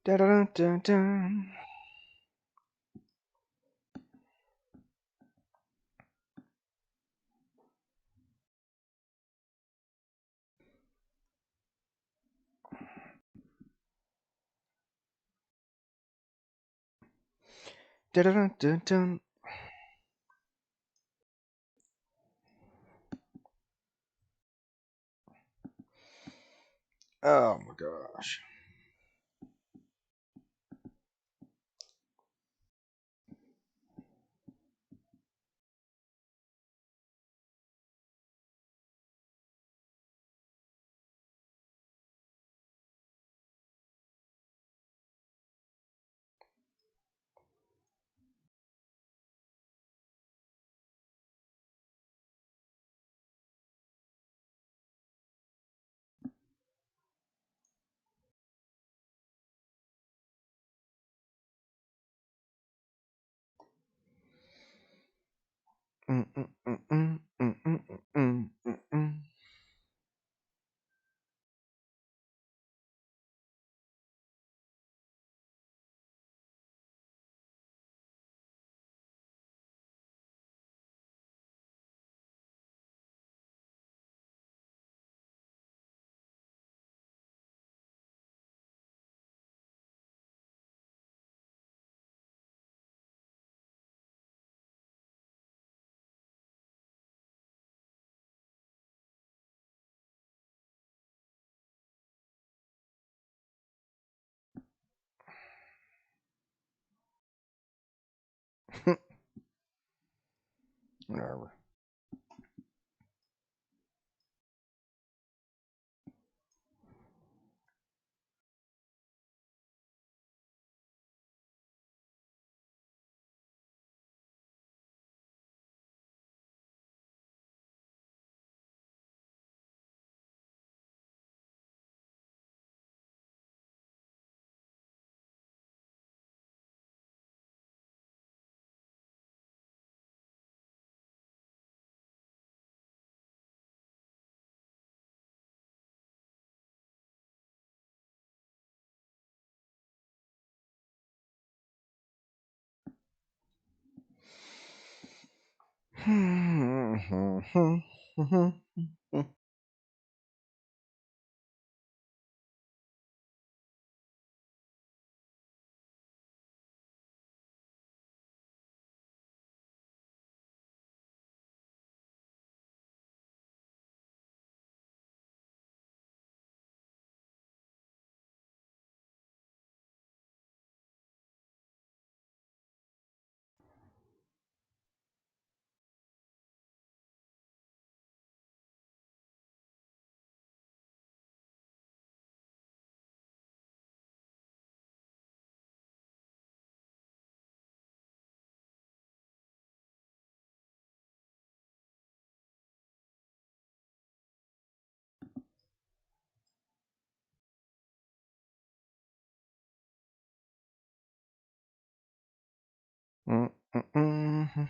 Da-da-dun-dun-dun. Da-da-dun-dun-dun. Oh my gosh. Mm-mm-mm-mm-mm-mm-mm-mm. Whatever. Mm-mm-mm.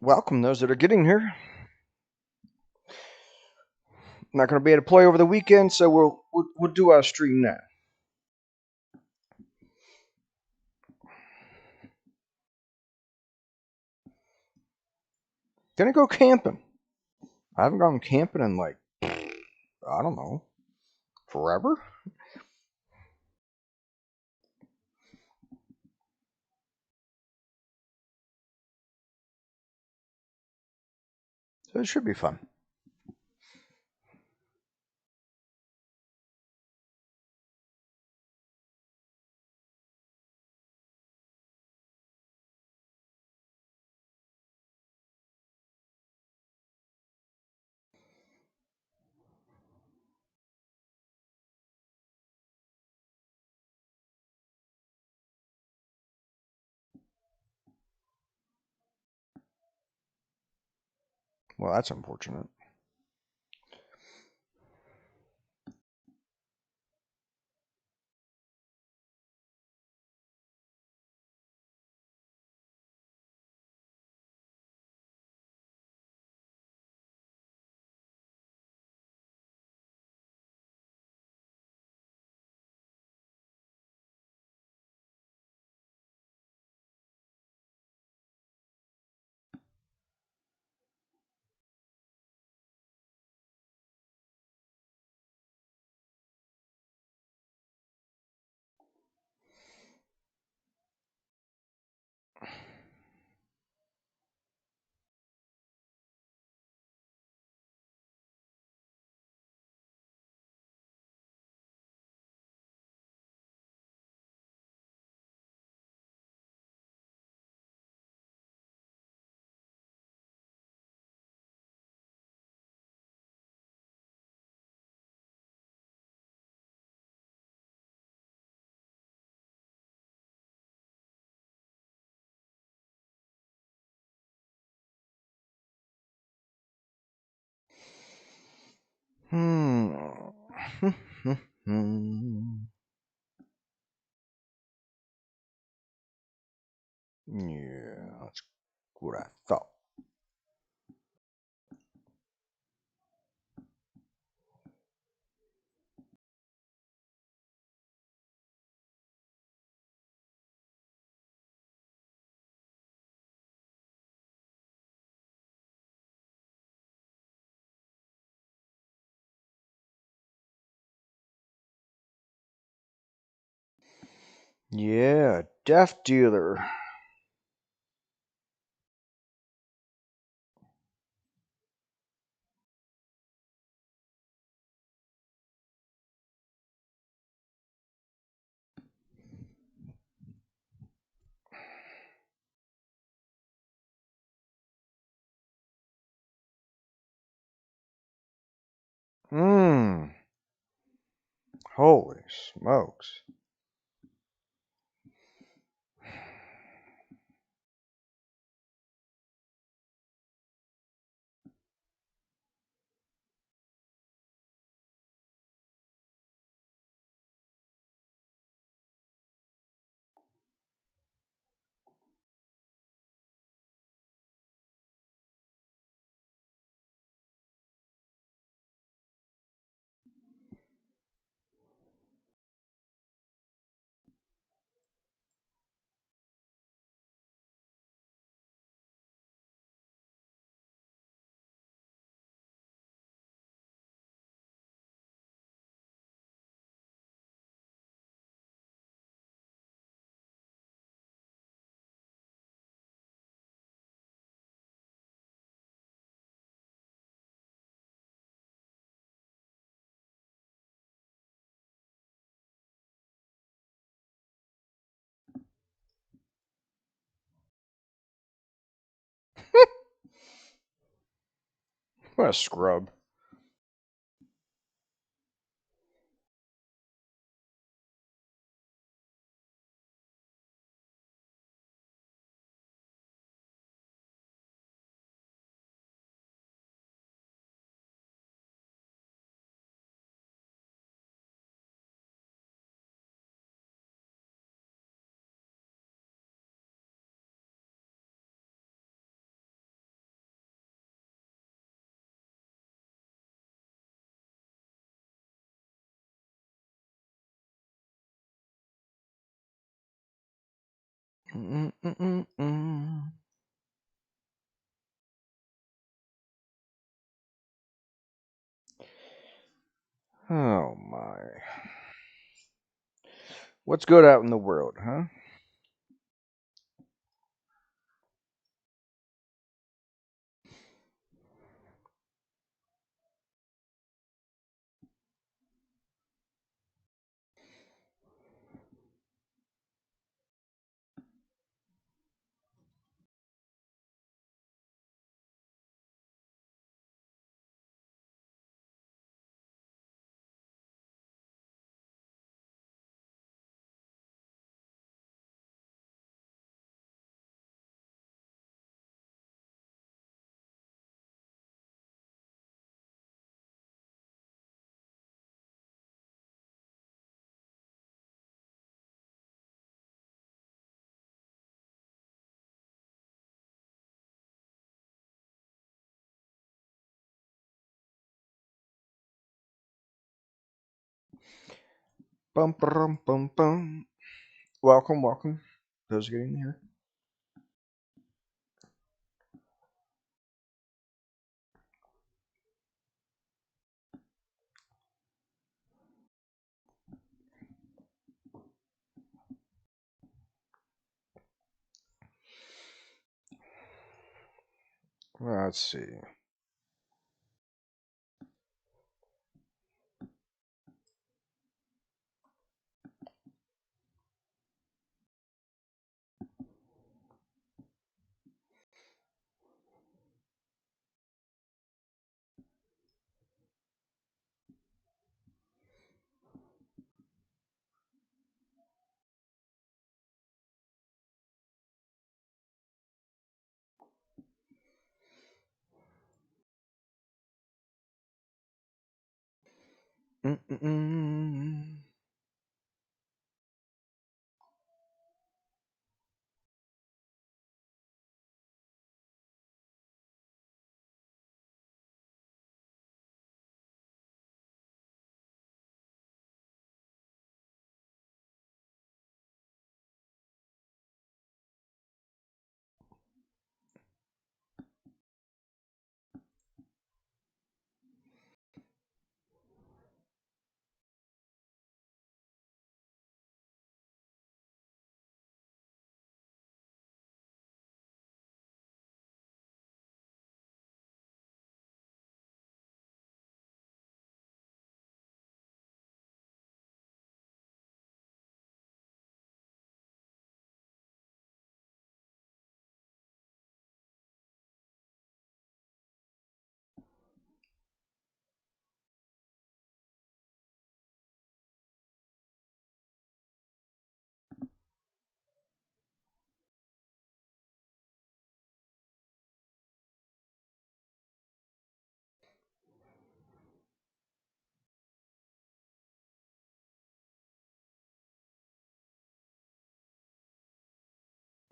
Welcome those that are getting here. not going to be able to play over the weekend, so we'll do our stream now. Gonna go camping. I haven't gone camping in like, I don't know, forever. So it should be fun. Well, that's unfortunate. Hmm. Yeah, that's what I thought. Yeah, Deaf Dealer. Mmm. Holy smokes. What a scrub. Mm-mm-mm-mm. Oh my. What's good out in the world, huh? Bum bum bum bum. Welcome, welcome. Those getting here. Let's see. Mm-mm-mm.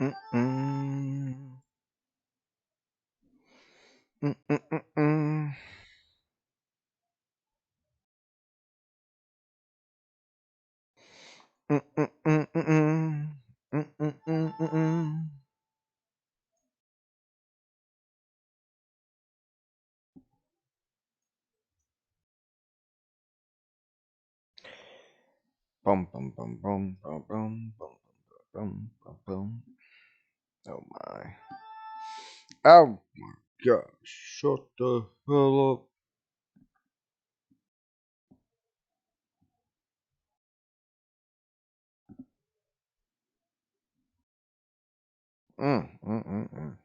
Mm-mm. Mm-mm-mm-mm. Mm-mm-mm-mm. Mm-mm-mm-mm. Bum bum bum bum bum bum bum bum bum bum. Oh my. Oh my gosh. Shut the hell up. Mm-mm-mm-mm.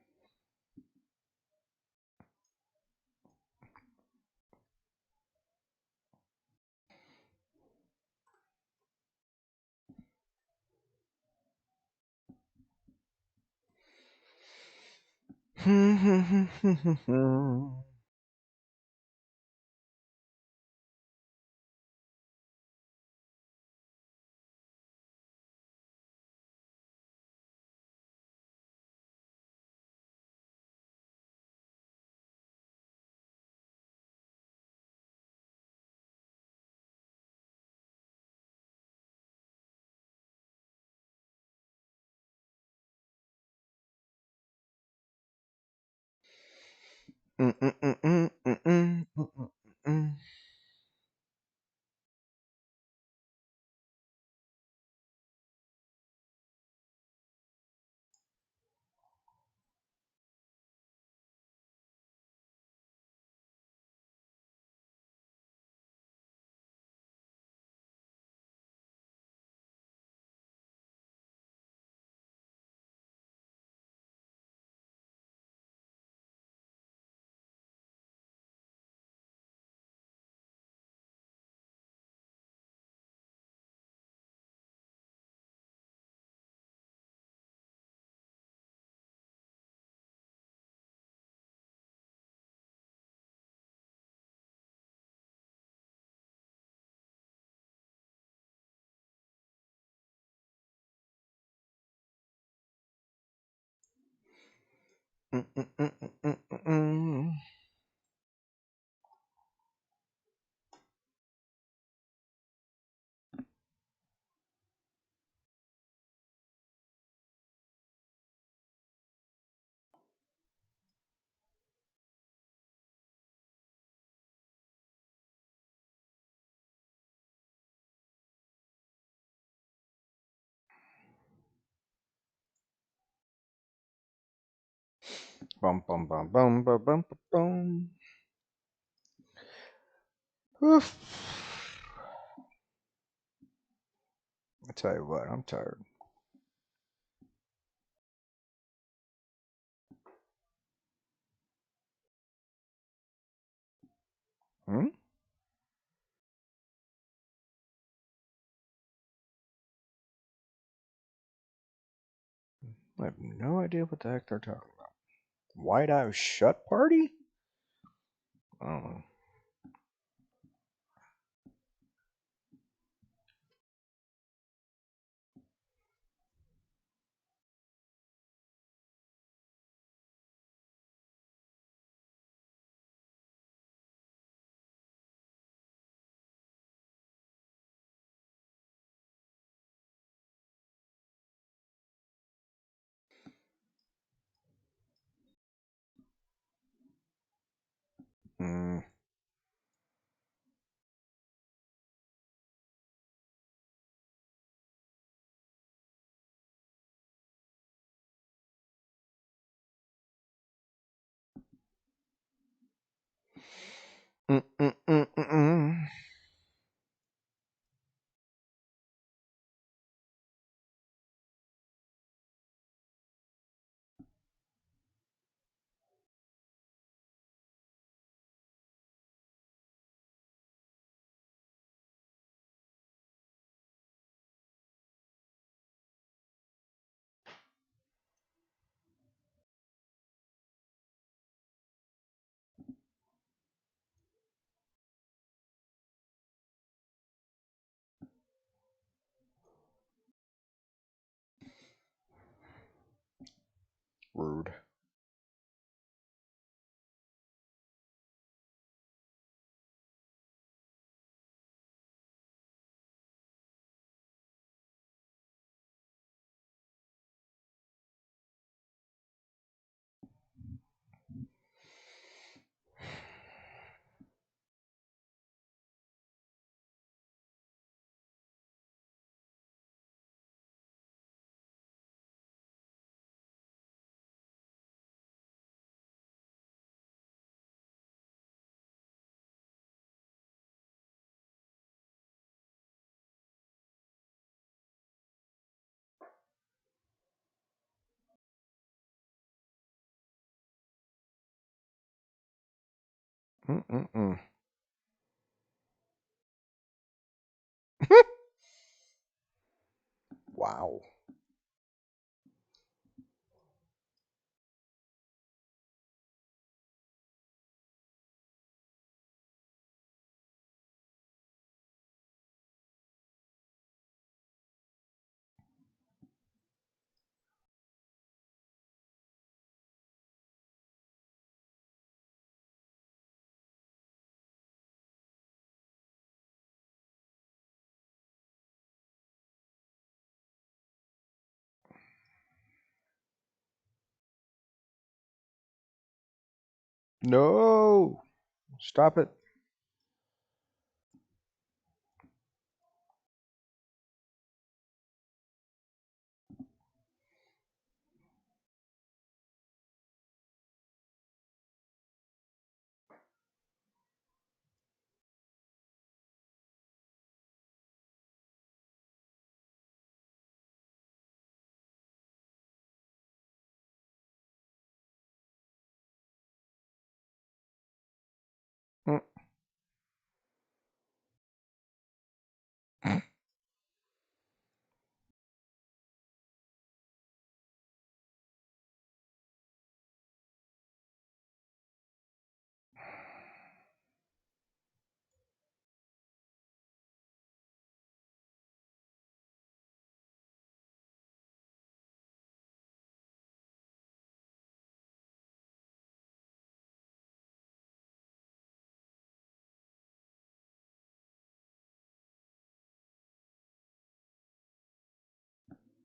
Mm, mm, mm, mm, mm, mm, mm, mm, mm. Mm, mm, mm, mm, mm, mm. Bum, bum, bum, bum, bum, bum, bum, bum. Oof. I tell you what, I'm tired. Hmm? I have no idea what the heck they're talking about. White House Shut Party? I don't know. Mm, mm, mm, mm, mm, mm. Rude. Mm, mm, mm. Wow. No! Stop it. Mm,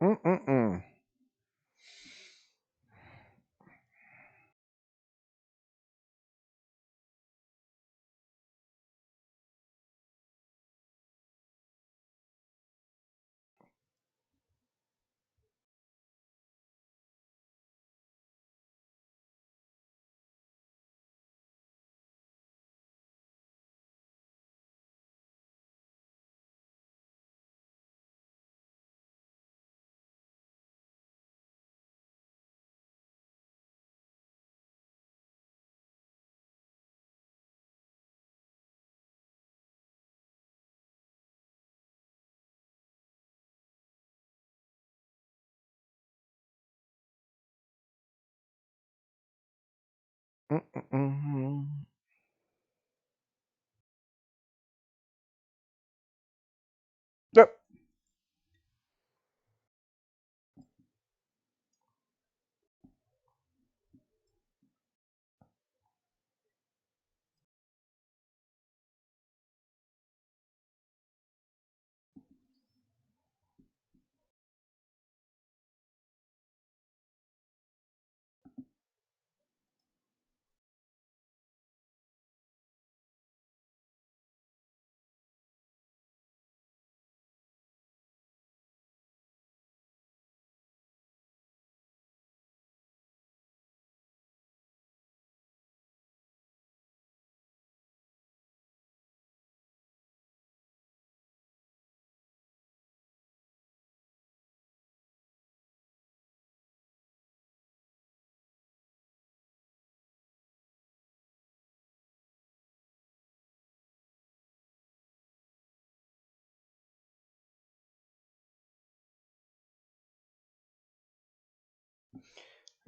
mm, mm, mm. Mm, mm, mm. Yep.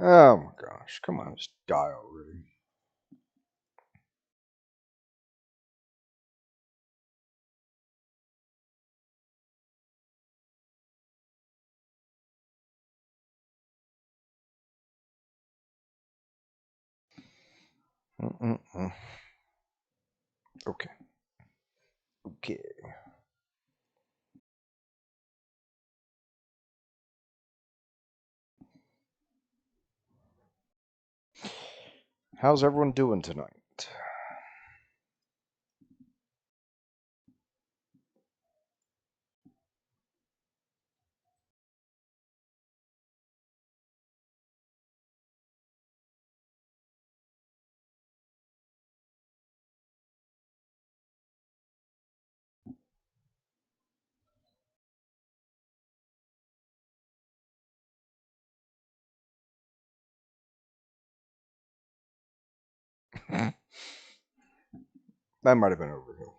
Oh my gosh. Come on, just die already. Mm, mm, mm. Okay. Okay. How's everyone doing tonight? That might have been overkill.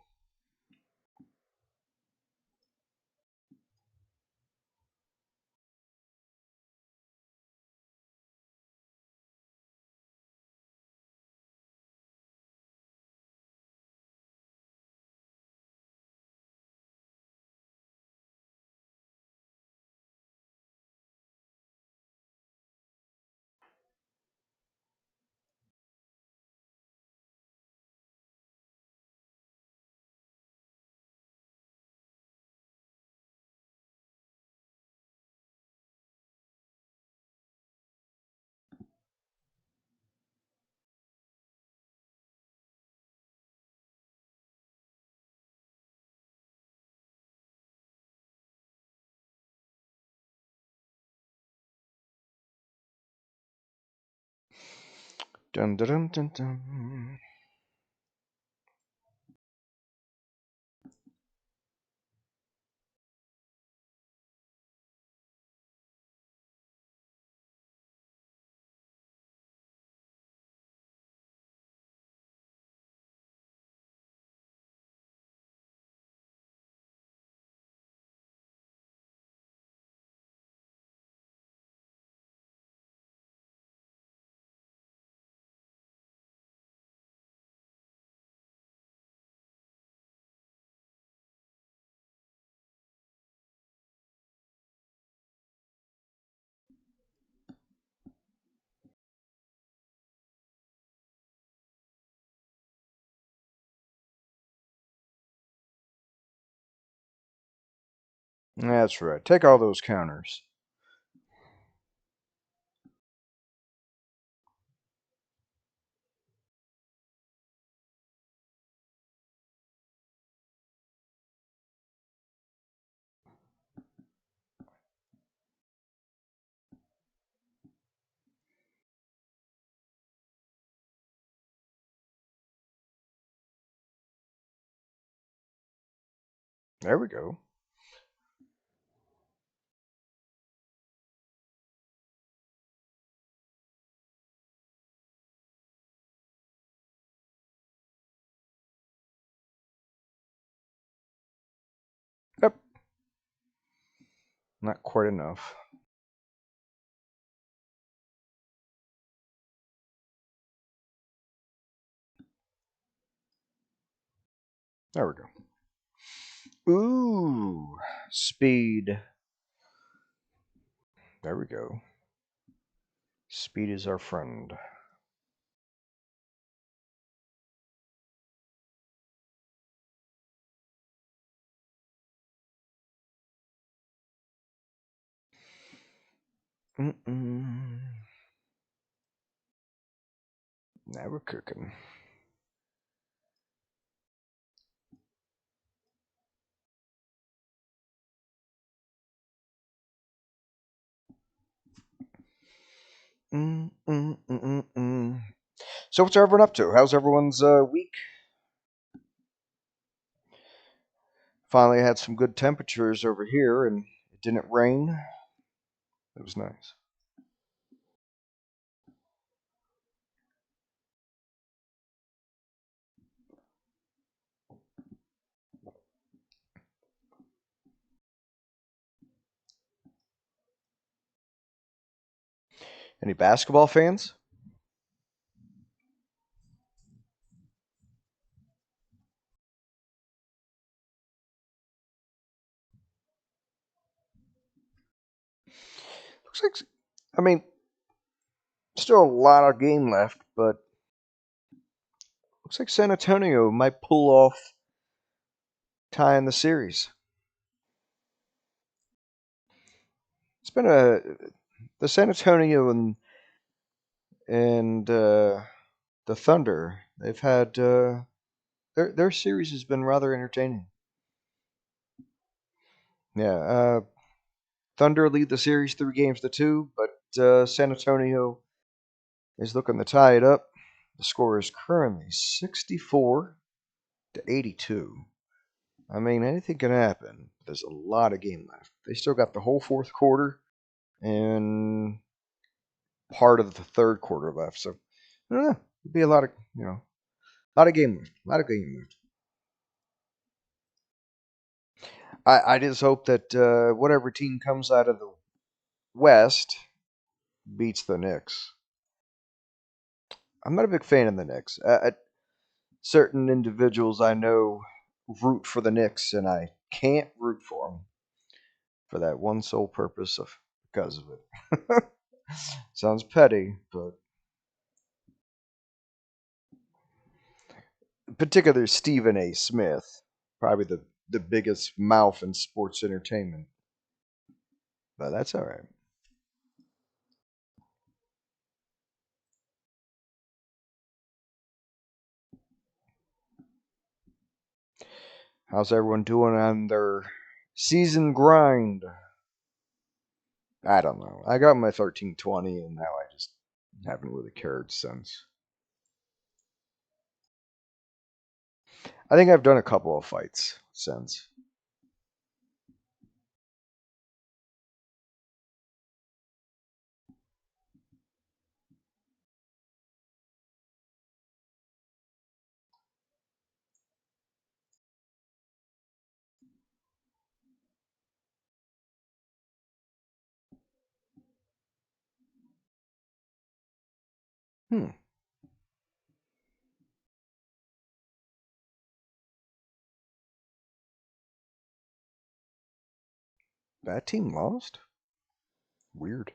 Dun, dun, dun, dun, dun. That's right. Take all those counters. There we go. Yep. Not quite enough. There we go. Ooh. Speed. There we go. Speed is our friend. Mm-mm. Now we're cooking. Mm-mm-mm-mm-mm. So what's everyone up to? How's everyone's week? Finally had some good temperatures over here, and it didn't rain. It was nice. Any basketball fans? Looks like, I mean, still a lot of game left, but looks like San Antonio might pull off tying the series. It's been the San Antonio and the Thunder. They've had their series has been rather entertaining. Yeah, Thunder lead the series 3 games to 2, but San Antonio is looking to tie it up. The score is currently 64-82. I mean, anything can happen. There's a lot of game left. They still got the whole fourth quarter and part of the third quarter left. So, I don't know. It'd be a lot of a lot of game left. A lot of game left. I just hope that whatever team comes out of the West beats the Knicks. I'm not a big fan of the Knicks. Certain individuals I know root for the Knicks, and I can't root for them for that one sole purpose of because of it. Sounds petty, but particularly Stephen A. Smith, probably the biggest mouth in sports entertainment. But that's all right. How's everyone doing on their season grind? I don't know. I got my 1320, and now I just haven't really cared since. I think I've done a couple of fights since. Hmm. That team lost? Weird.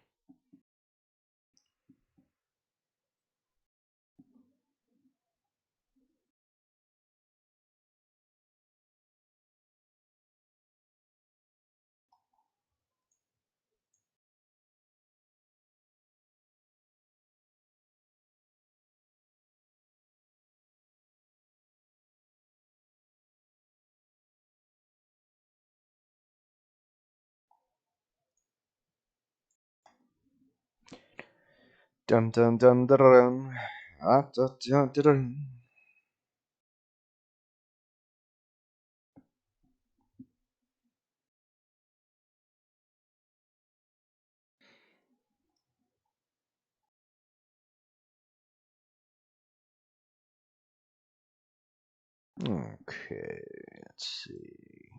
Dun dun dun dun dun. Ah, dun, dun, dun, dun. Okay, let's see.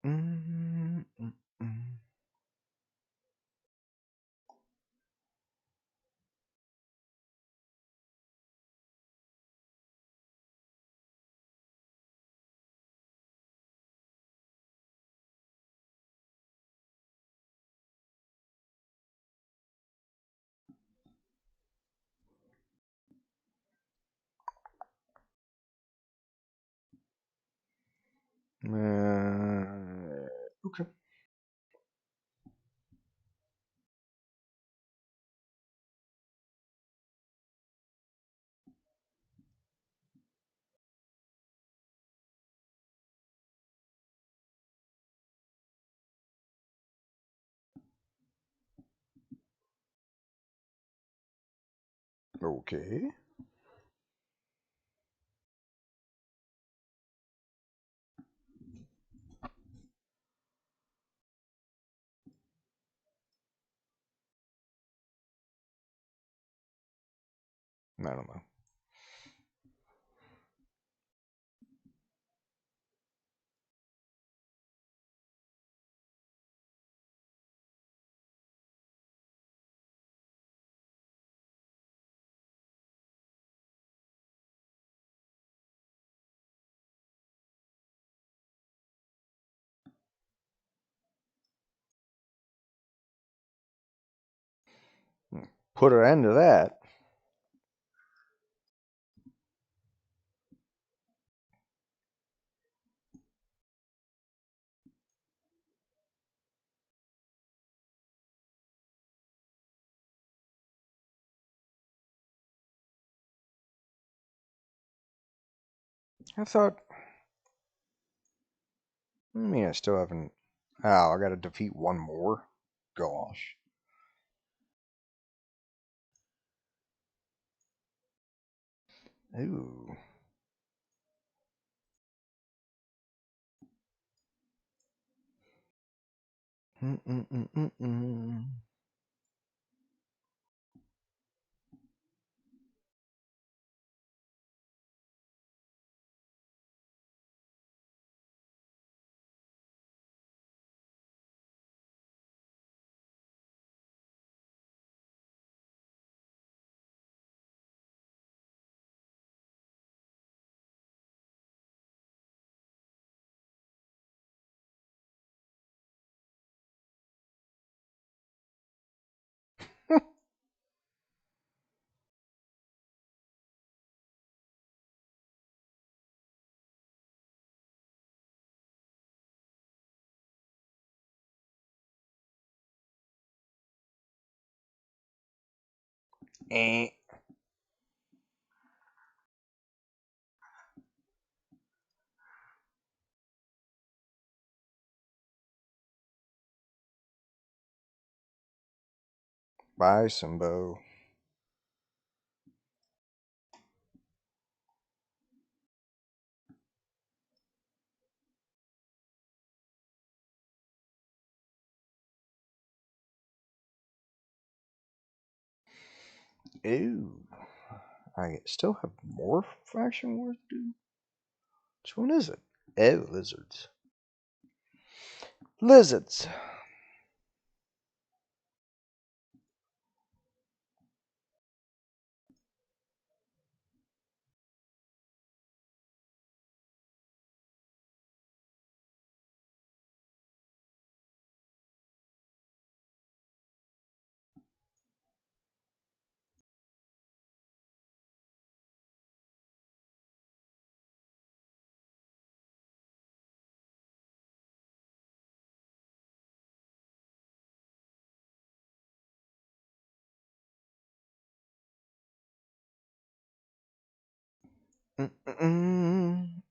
Mm, mm, mm. Okay. Okay. I don't know. Put an end to that. I thought. I mean, I still haven't. Oh, I got to defeat one more. Gosh. Ooh. Mm-mm-mm-mm-mm. Eh. Bye, Simbo. Ew. I still have more faction wars to do? Which one is it? Oh, lizards. Lizards. Mm.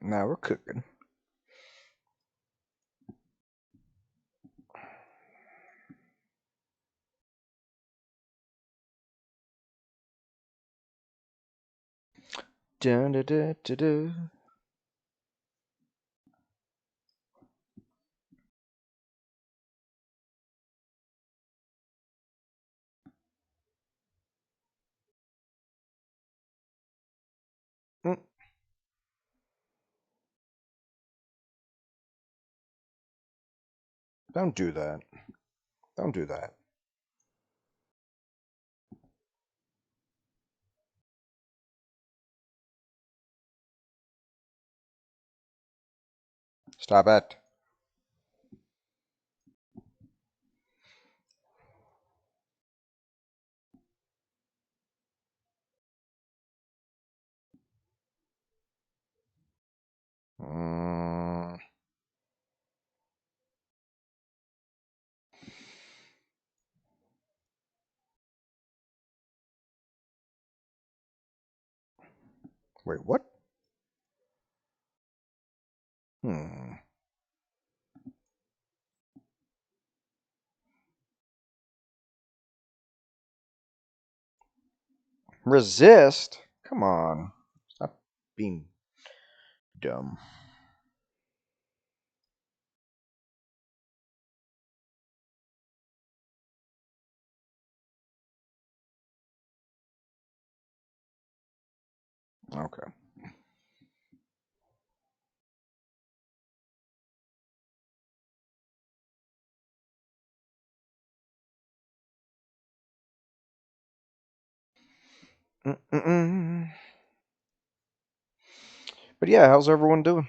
Now we're cooking. Dun, dun, dun, dun, dun. Mm, don't do that. Don't do that. Stop it. Mm, wait, what? Hmm. Resist? Come on. Stop being dumb. Okay. Mm-mm-mm. But yeah, how's everyone doing?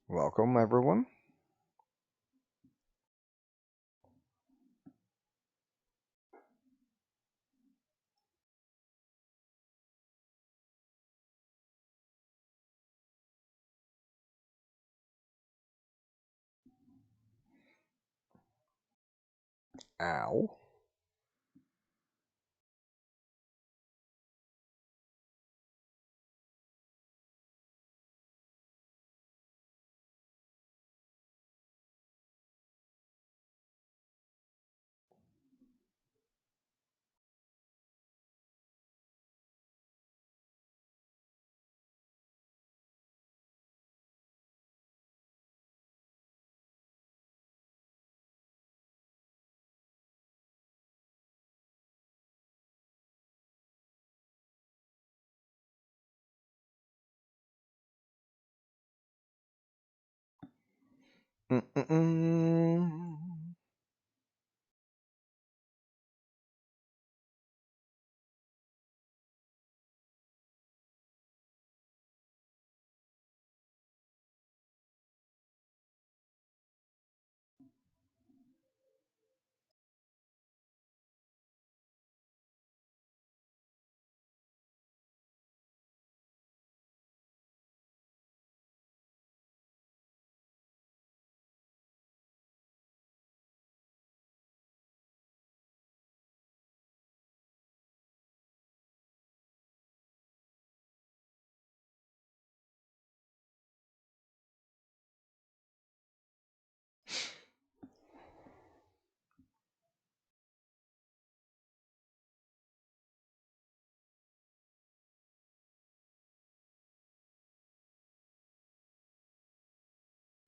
Welcome, everyone. Ow. Mm-mm-mm.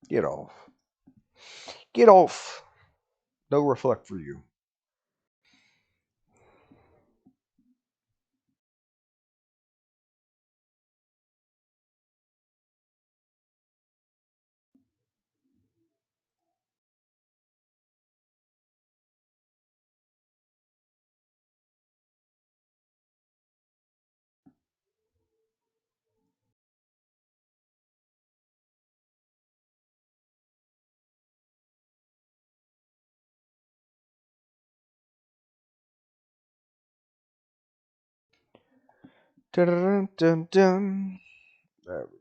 Get off. Get off. No reflect for you. Dun, dun, dun. There we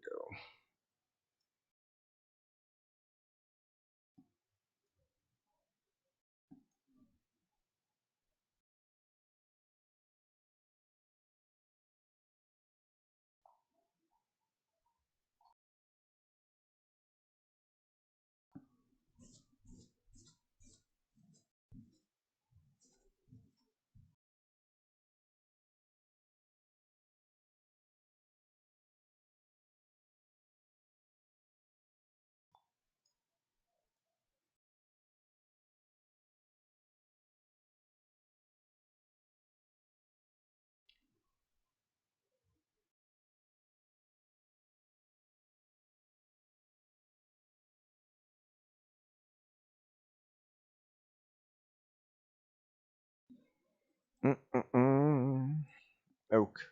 go. Mm-mm-mm. Okay.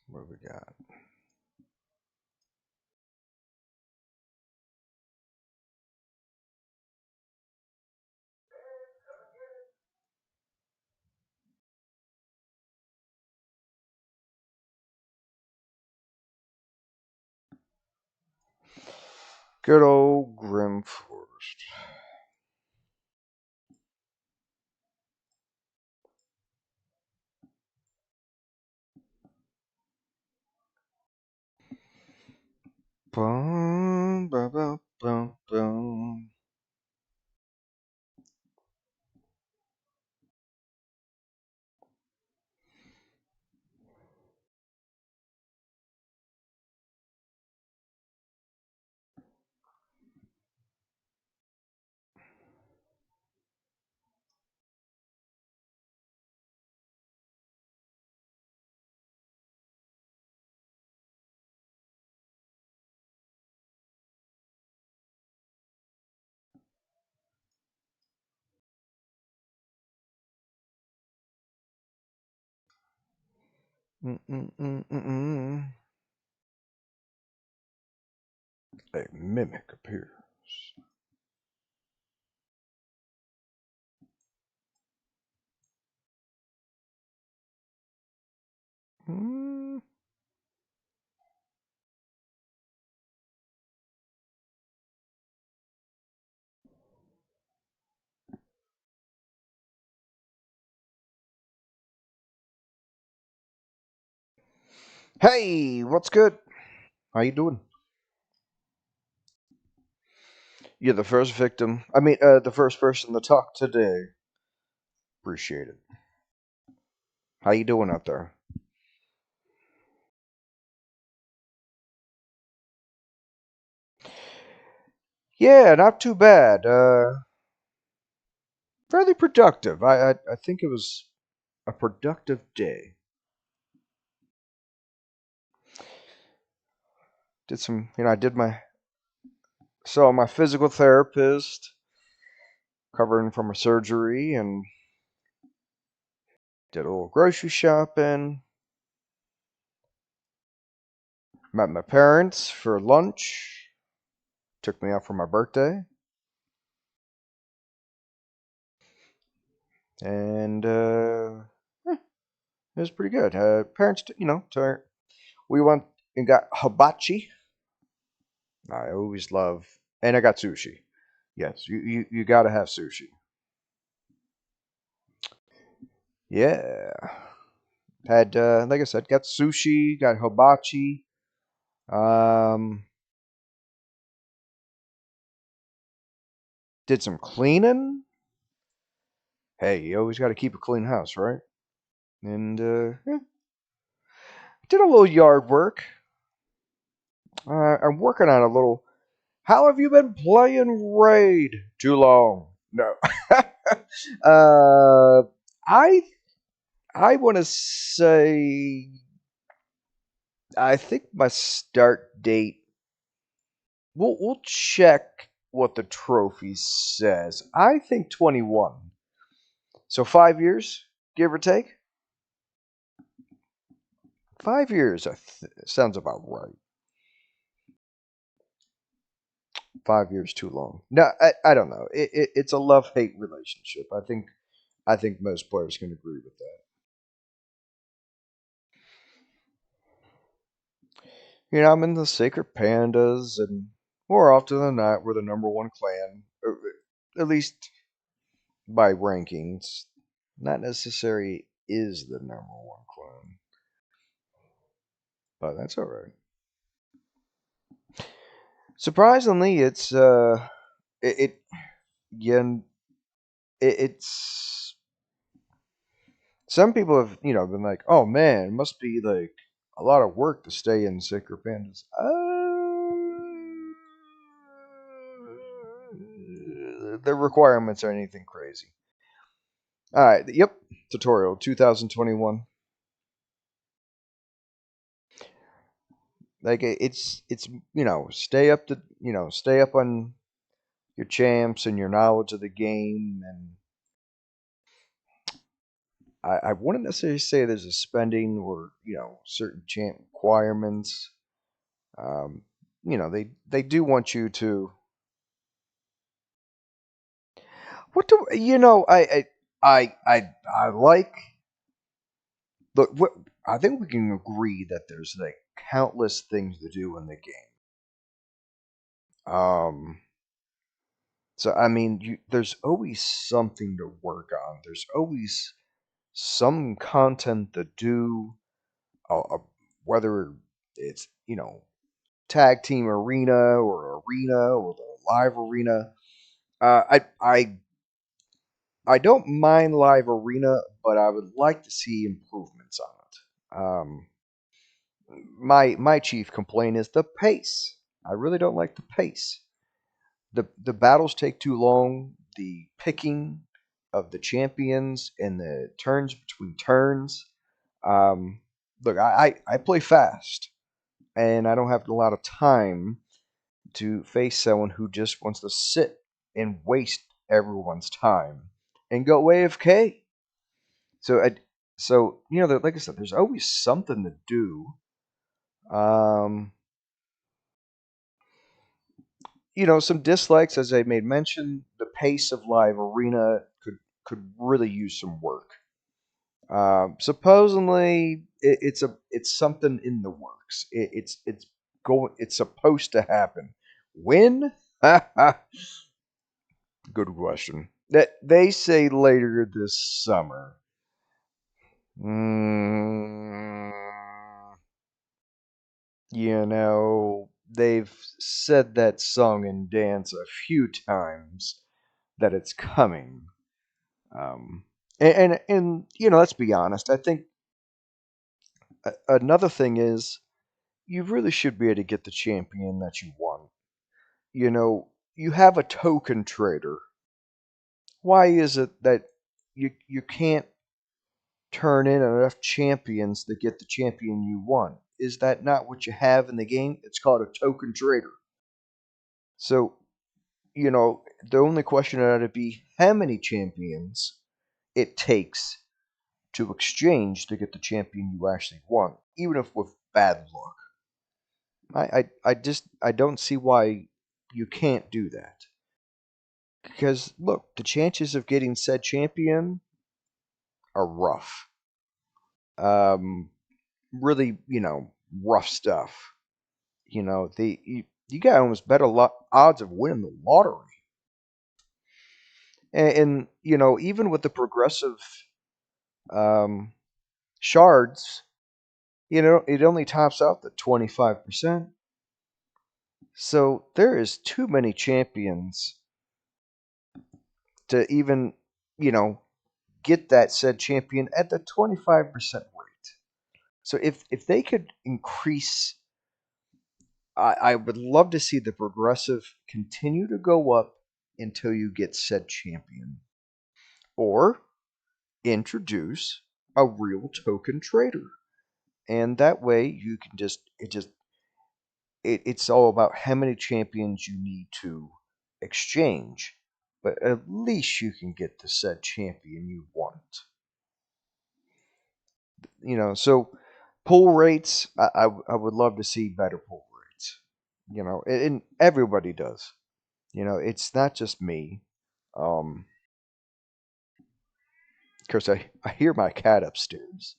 What we got? Good old Grim Forest. Bum, ba, ba, bum, bum. Mm-mm-mm-mm-mm. A mimic appears. Mm. Hey, what's good? How you doing? You're the first victim. The first person to talk today. Appreciate it. How you doing out there? Yeah, not too bad. Fairly productive. I think it was a productive day. Did some, I did my saw my physical therapist, covering from a surgery, and did a little grocery shopping. Met my parents for lunch. Took me out for my birthday, and it was pretty good. Parents, we went and got hibachi. I always love, and I got sushi. Yes, you got to have sushi. Yeah, had like I said, got sushi, got hibachi. Um, did some cleaning. Hey, you always got to keep a clean house, right? And yeah, did a little yard work. I'm working on a little. How have you been playing Raid? Too long. No. uh, I I want to say I think my start date. We'll check what the trophy says. I think 21. So 5 years, give or take. 5 years, sounds about right. 5 years too long. No, I don't know. It's a love hate relationship. I think most players can agree with that. I'm in the Sacred Pandas, and more often than not, we're the number one clan, at least by rankings. Not necessarily is the number one clan, but that's all right. Surprisingly, it, it yeah, it's some people have been like, oh man, it must be like a lot of work to stay in Sacred Pandas. The requirements are anything crazy. All right, yep, tutorial 2021. Like it's stay up on your champs and your knowledge of the game, and I wouldn't necessarily say there's a spending or certain champ requirements. Um, they do want you to. What do I like. Look, I think we can agree that there's like countless things to do in the game. So I mean, there's always something to work on. There's always some content to do, whether it's tag team arena or the live arena. I don't mind live arena, but I would like to see improvements on it. My chief complaint is the pace. I really don't like the pace. The battles take too long. The picking of the champions and the turns between turns. Um, Look, I play fast, and I don't have a lot of time to face someone who just wants to sit and waste everyone's time and go AFK. So So like I said, there's always something to do. Um, some dislikes, as I made mention, the pace of live arena could really use some work. Supposedly, it's something in the works. It's supposed to happen. When? Good question. That they say later this summer. Mm, they've said that song and dance a few times that it's coming. Um, and let's be honest. I think another thing is you really should be able to get the champion that you want. You have a token trader. Why is it that you can't turn in enough champions to get the champion you want? Is that not what you have in the game? It's called a token trader. So, the only question ought to be how many champions it takes to exchange to get the champion you actually want, even if with bad luck. I don't see why you can't do that. Because look, the chances of getting said champion are rough. Um, really, rough stuff. You got almost better odds of winning the lottery. And even with the progressive um, shards, it only tops out the 25%. So there is too many champions to even, you know, get that said champion at the 25% rate. So if they could increase, I would love to see the progressive continue to go up until you get said champion. Or introduce a real token trader. And that way you can it's all about how many champions you need to exchange. But at least you can get the said champion you want. So pull rates, I would love to see better pull rates. And everybody does. It's not just me. Um, of course, I hear my cat upstairs.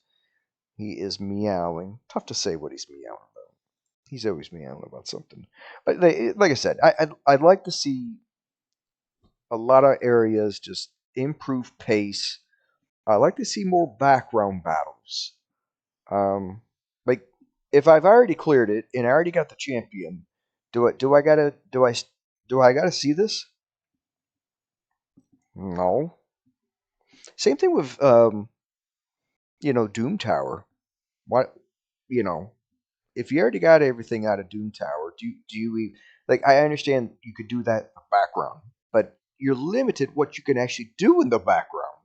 He is meowing. Tough to say what he's meowing about. He's always meowing about something. But like I said, I'd like to see a lot of areas just improve pace. I'd like to see more background battles. Um, like if I've already cleared it and I already got the champion, do I gotta see this? No. Same thing with Doom Tower. What you know if you already got everything out of Doom Tower, do you like? I understand you could do that in the background, but you're limited what you can actually do in the background.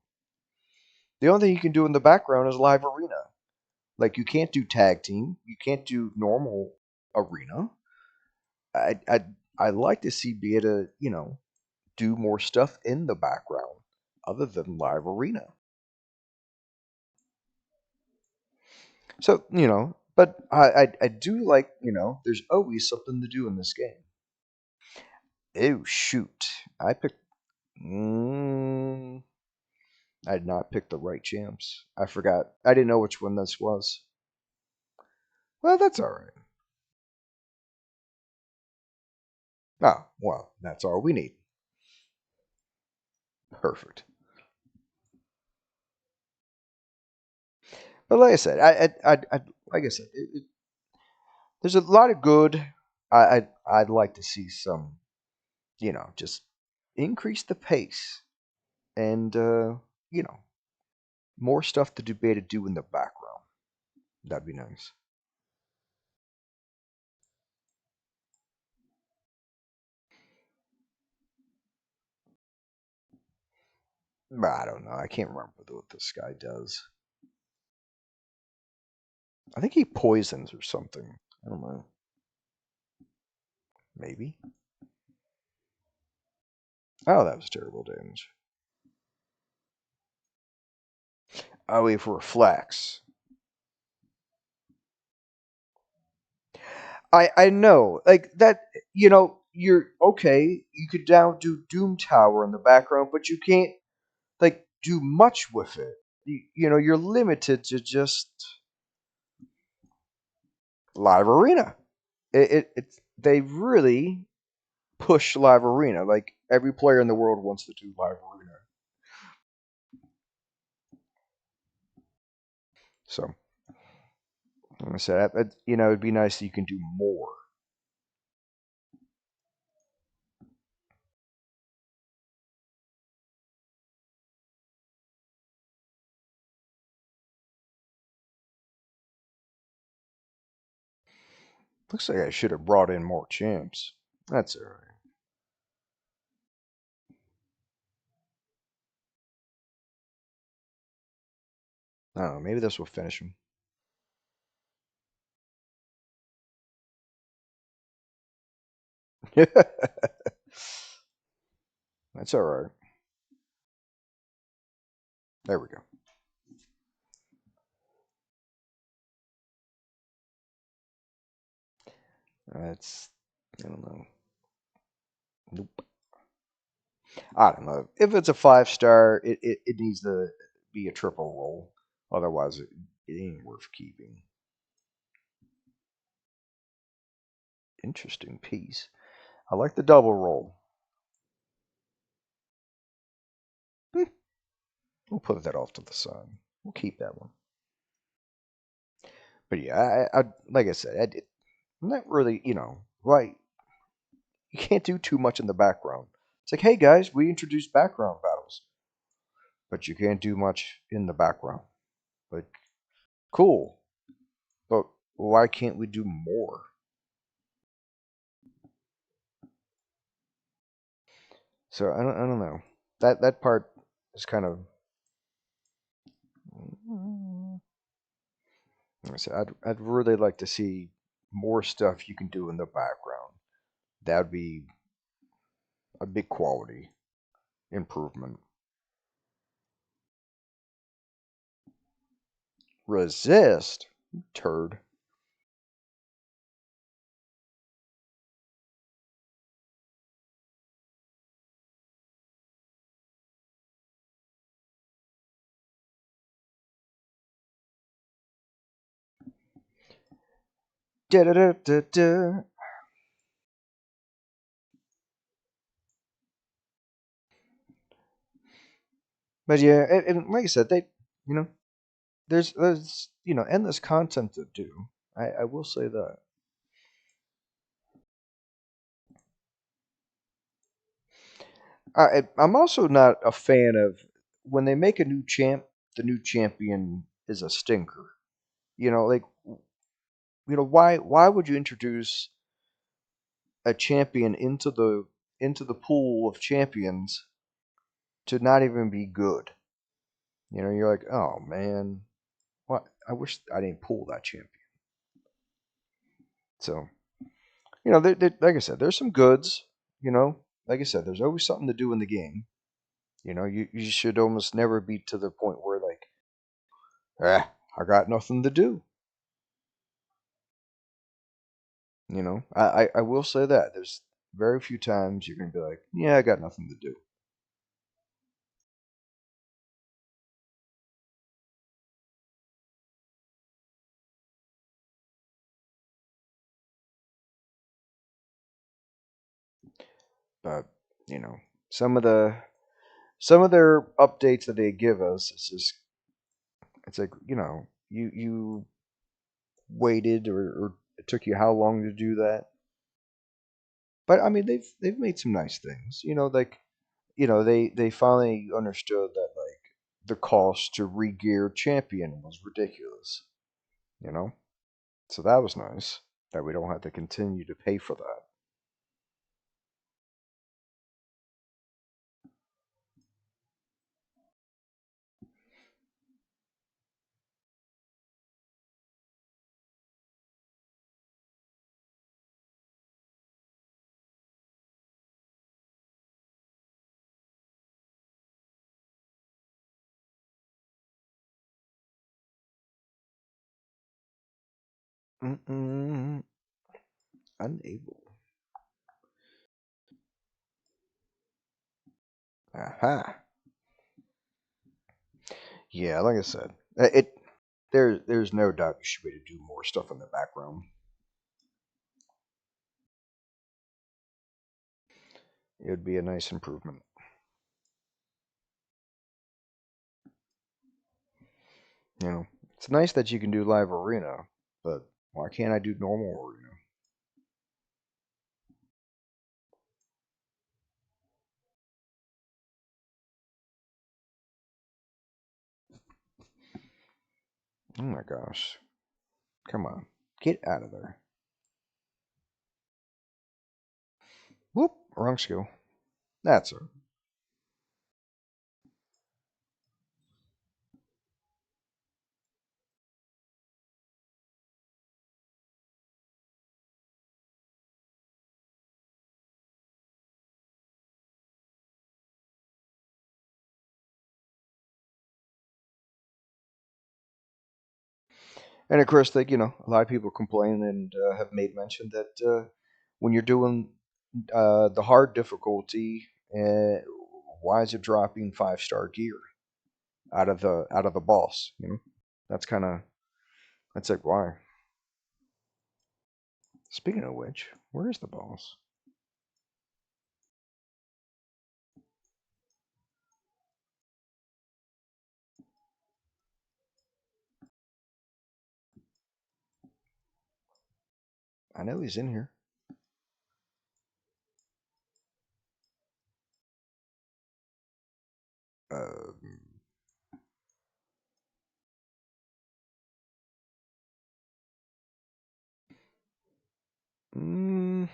The only thing you can do in the background is live arena. Like you can't do tag team, you can't do normal arena. I I I like to see be able to do more stuff in the background other than live arena. So but I do like there's always something to do in this game. Oh shoot, I picked. Mm, I did not pick the right champs. I forgot. I didn't know which one this was. Well, that's all right. Ah, well, that's all we need. Perfect. But like I said, like I said, there's a lot of good. I'd like to see some, just increase the pace and you know, more stuff to be able to do in the background. That'd be nice. But I don't know. I can't remember what this guy does. I think he poisons or something. I don't know. Maybe. Oh, that was terrible damage. I wait for a flex. I know, like that. You're okay. You could now do Doom Tower in the background, but you can't like do much with it. You're limited to just live arena. They really push live arena. Like every player in the world wants to do live arena. So, like I said, it'd be nice that you can do more. Looks like I should have brought in more champs. That's all right. I don't know. Maybe this will finish him. That's all right. There we go. That's I don't know. Nope. I don't know. If it's a 5 star, it needs to be a triple roll. Otherwise, it ain't worth keeping. Interesting piece. I like the double roll. Hmm, we'll put that off to the side. We'll keep that one. But yeah, I like I said, I'm not really, right. You can't do too much in the background. It's like, hey guys, we introduced background battles, but you can't do much in the background. Like, cool, but why can't we do more? So I don't know. That part is kind of. Like I said, I'd really like to see more stuff you can do in the background. That would be a big quality improvement. Resist, turd. Da da da da da. But yeah, and like I said, you know, there's endless content to do. I will say that. I'm also not a fan of when they make a new champ. The new champion is a stinker. Like why would you introduce a champion into the pool of champions to not even be good? You're like, oh man, what? I wish I didn't pull that champion. So like I said, there's some goods. Like I said, there's always something to do in the game. You should almost never be to the point where like, I got nothing to do. I will say that there's very few times you're gonna be like, yeah, I got nothing to do. But you know, some of the some of their updates that they give us, it's like you waited or it took you how long to do that. But I mean, they've made some nice things. Like they finally understood that like the cost to regear champion was ridiculous. You know, so that was nice that we don't have to continue to pay for that. Mm-mm. Unable. Aha. Yeah, like I said, there's no doubt you should be able to do more stuff in the background. It would be a nice improvement. You know, it's nice that you can do live arena, but why can't I do normal arena? Oh my gosh. Come on. Get out of there. Whoop, wrong skill. That's it. And of course, like a lot of people complain and have made mention that when you're doing the hard difficulty, uh, why is it dropping 5-star gear out of the boss? That's kind of that's like why. Speaking of which, where is the boss? I know he's in here. Uh, mm,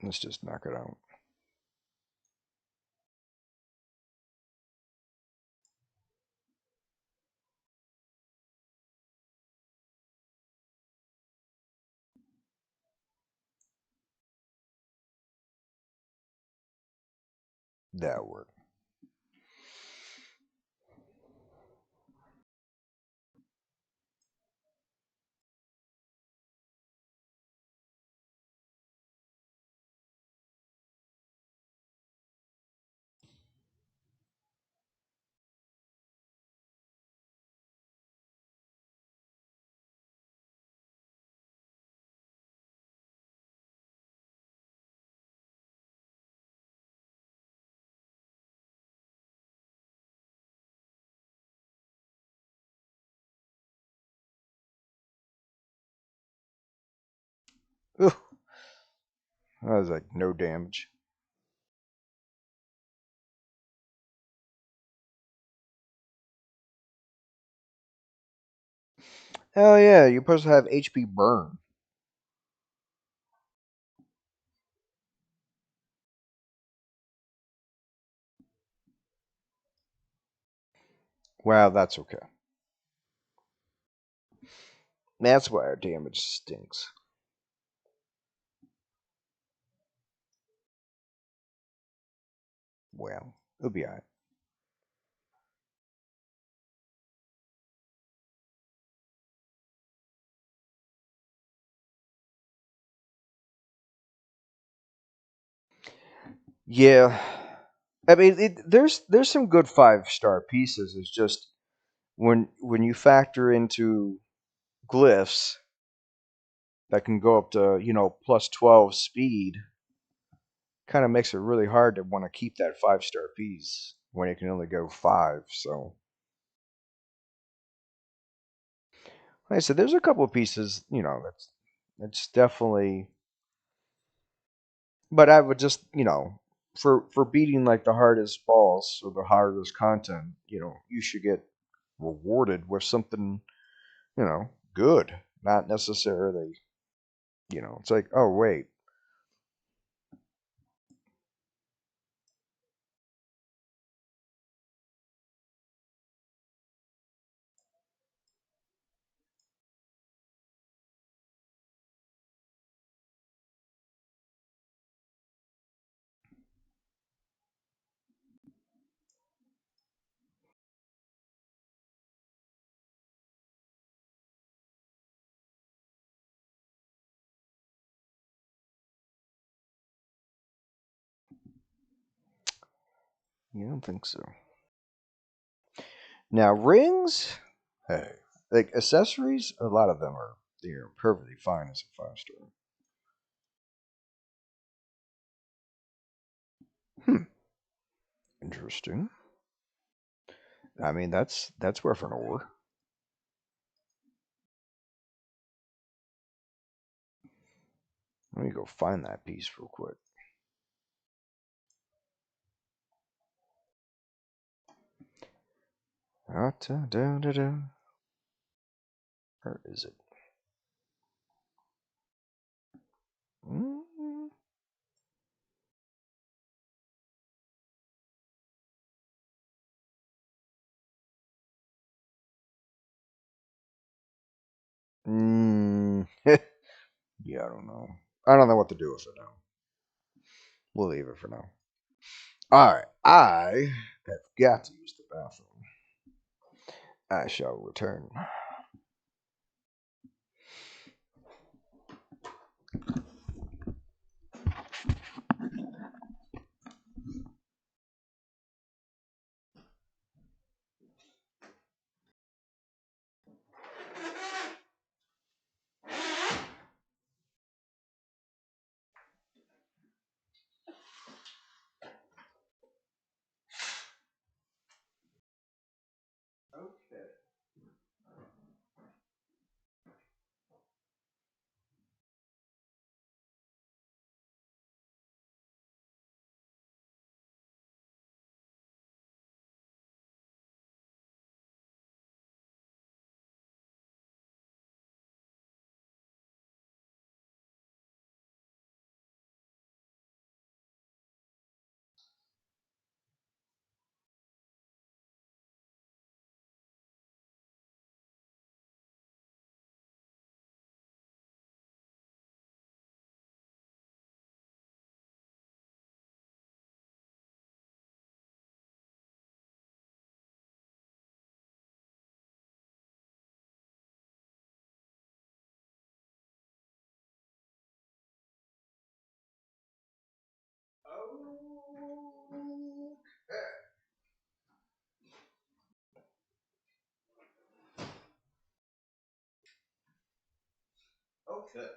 let's just knock it out. That work. Ooh, that was like no damage. Oh yeah, you're supposed to have HP burn. Wow, that's okay. That's why our damage stinks. Well, it'll be alright. Yeah, I mean, there's some good 5-star pieces. It's just when you factor into glyphs that can go up to plus 12 speed, kind of makes it really hard to want to keep that 5-star piece when it can only go 5. So, like I said, there's a couple of pieces, that's definitely. But I would just, for beating like the hardest boss or the hardest content, you should get rewarded with something, good, not necessarily, it's like, oh wait, You don't think so? Now rings, hey, like accessories, a lot of them are they're perfectly fine as a 5 star. Hmm, interesting. I mean, that's worth an or. Let me go find that piece real quick. Where is it? Mm, mm, yeah, I don't know. I don't know what to do with it now. We'll leave it for now. All right, I have got to use the bathroom. I shall return. Okay. Okay.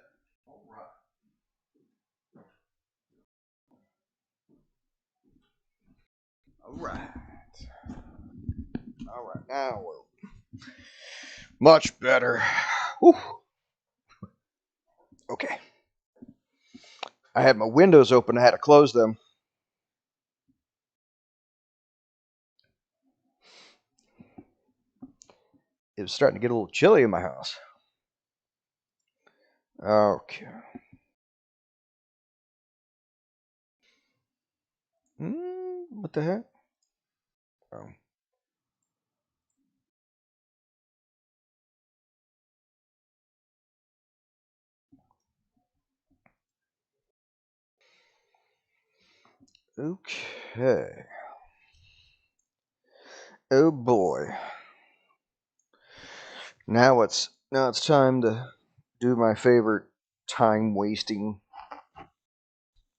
All right. All right. All right. Now we're much better. Whew. Okay. I had my windows open. I had to close them. It was starting to get a little chilly in my house. Okay. What the heck? Oh. Okay. Oh boy. Now it's time to do my favorite time wasting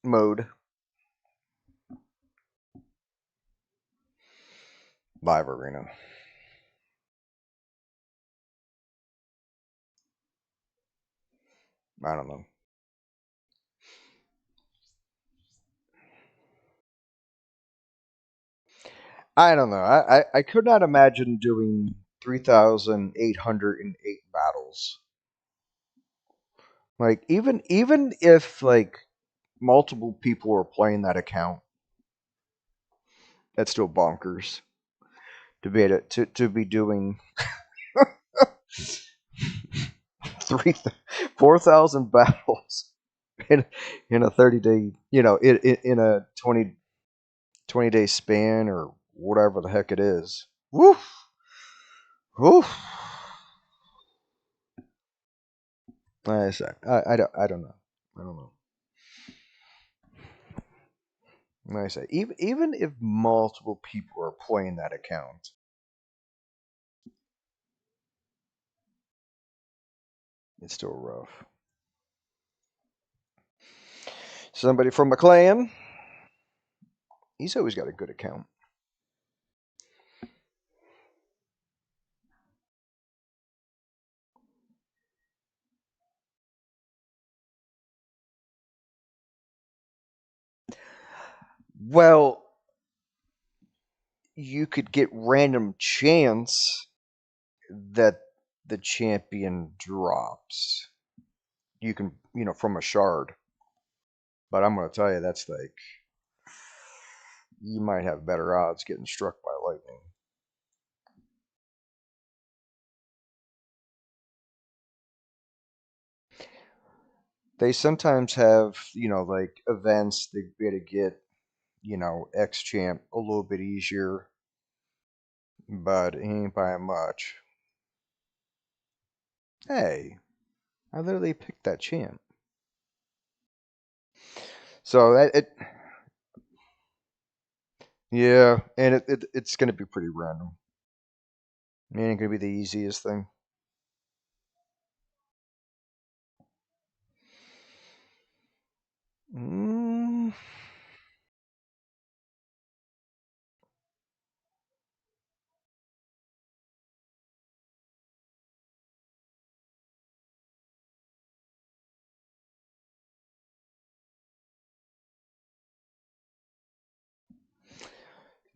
mode. Live arena. I don't know. I don't know. I could not imagine doing 3,808 battles. Like even if like multiple people were playing that account, that's still bonkers to be to be doing three 4,000 battles in in a 30-day, in a 20 day span or whatever the heck it is. Woof. Woof. I don't know. I don't know. Like I say, even if multiple people are playing that account, it's still rough. Somebody from McLean, he's always got a good account. Well, you could get random chance that the champion drops. You can, from a shard. But I'm going to tell you, that's like, you might have better odds getting struck by lightning. They sometimes have, like events they better get, X champ a little bit easier, but it ain't by much. Hey, I literally picked that champ. So yeah, and it's going to be pretty random. It ain't going to be the easiest thing. Mm,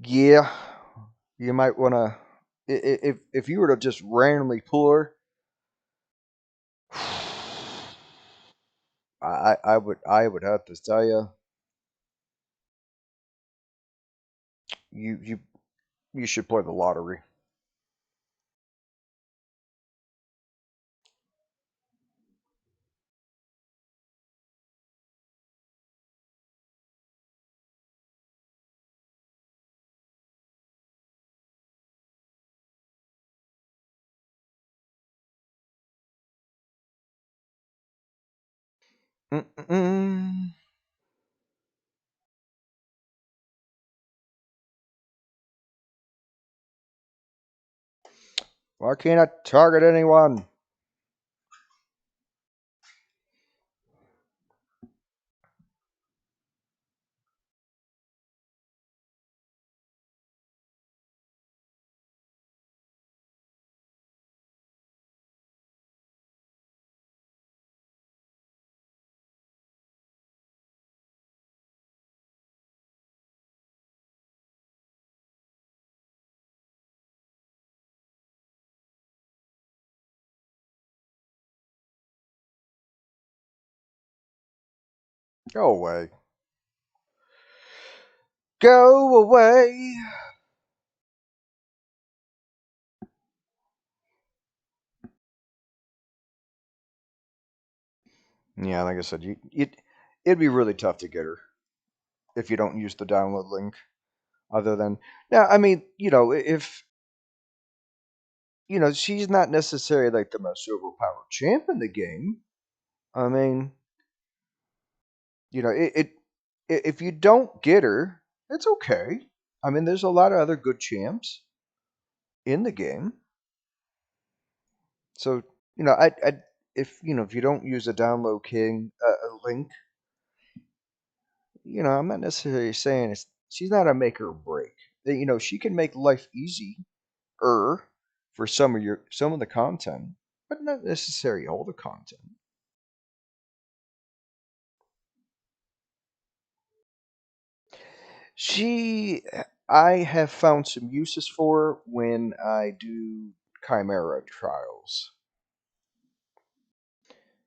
yeah, you might want to. If you were to just randomly pull her, I would have to tell you, you you you should play the lottery. Mm-mm. Why can't I target anyone? Go away. Go away. Yeah, like I said, it'd be really tough to get her if you don't use the download link. Other than now, I mean, if she's not necessarily like the most overpowered champ in the game. I mean, if you don't get her, it's okay. I mean, there's a lot of other good champs in the game. So, if you don't use a download king link, I'm not necessarily saying she's not a make or break. She can make life easy for some of the content, but not necessarily all the content. She, I have found some uses for her when I do Chimera trials.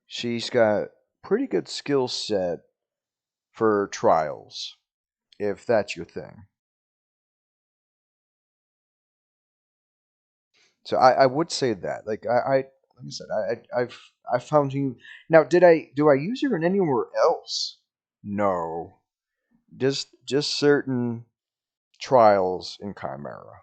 She's got pretty good skill set for trials, if that's your thing. So I would say that. Like I said, I found you now. Do I use her in anywhere else? No, just certain trials in Chimera.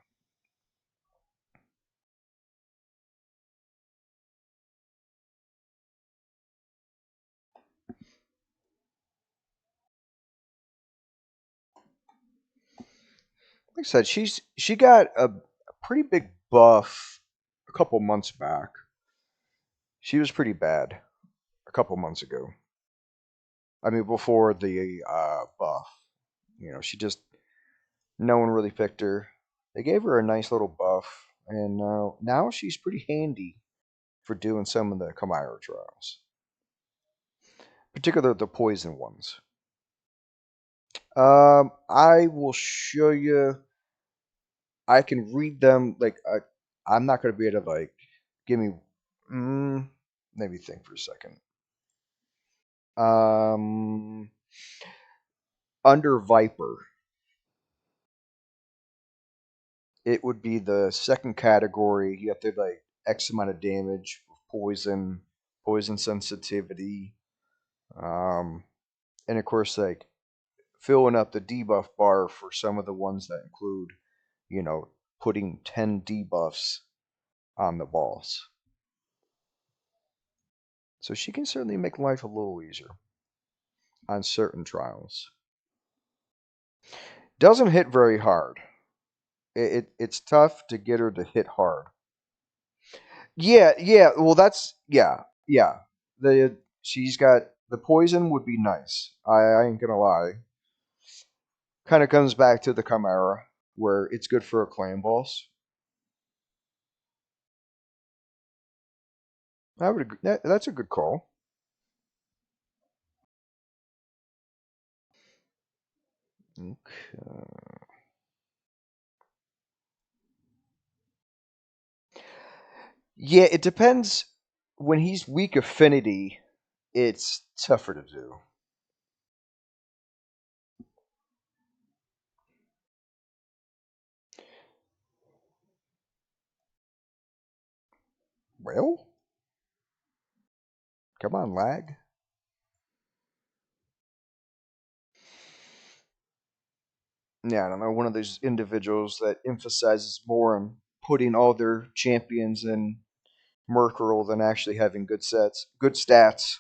Like I said, she got a pretty big buff a couple months back. She was pretty bad a couple months ago. I mean, before the buff, she just no one really picked her. They gave her a nice little buff, and now she's pretty handy for doing some of the Chimera trials, particularly the poison ones. I will show you. I can read them. I'm not going to be able to give me. Mm, Let me think for a second. Um, Under Viper, it would be the second category. You have to X amount of damage, poison, poison sensitivity, um, and of course filling up the debuff bar for some of the ones that include, you know, putting 10 debuffs on the boss. So she can certainly make life a little easier on certain trials. Doesn't hit very hard. It's tough to get her to hit hard. Yeah, yeah. Well, that's yeah. She's got the poison would be nice. I ain't gonna lie. Kind of comes back to the Chimera, where it's good for a clan boss. I would agree. That's a good call. Okay. Yeah, it depends. When he's weak affinity, it's tougher to do. Well, come on, lag. Yeah, I don't know. One of those individuals that emphasizes more on putting all their champions in Mercurial than actually having good stats.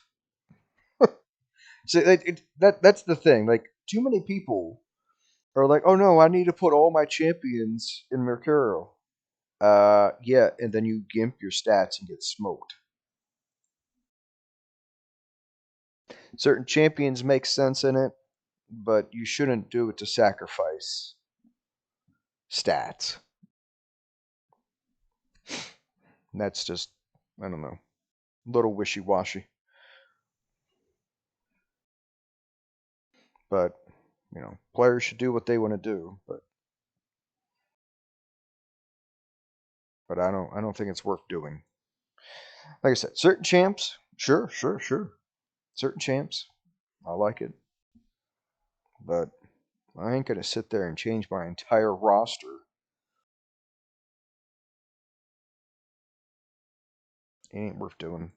So that's the thing. Like too many people are like, oh no, I need to put all my champions in Mercurial. Yeah, and then you gimp your stats and get smoked. Certain champions make sense in it, but you shouldn't do it to sacrifice stats. And that's just, I don't know, a little wishy washy. But players should do what they want to do. But I don't think it's worth doing. Like I said, certain champs, sure, sure, sure. Certain champs, I like it, but I ain't gonna sit there and change my entire roster. It ain't worth doing.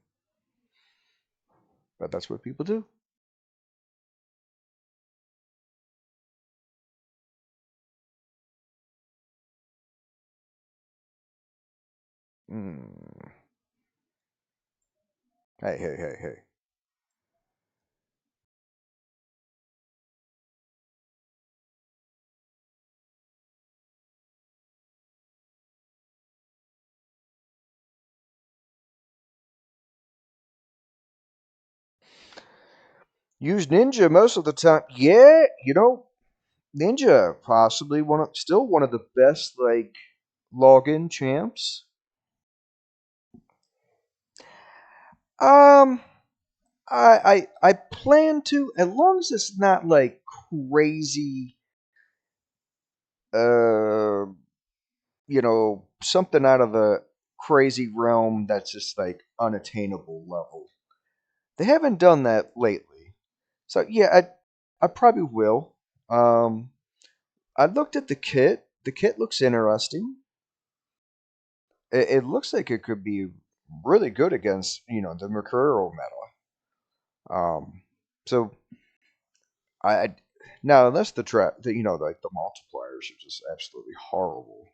But that's what people do. Mm. Hey, hey, hey, hey. Use Ninja most of the time. Yeah, Ninja possibly still one of the best login champs. Um, I plan to, as long as it's not crazy. Uh, something out of the crazy realm that's just unattainable level. They haven't done that lately, so yeah, I probably will. Um, I looked at the kit. The kit looks interesting. It looks like it could be really good against the Mercurial meta. So I now unless the trap, the multipliers are just absolutely horrible.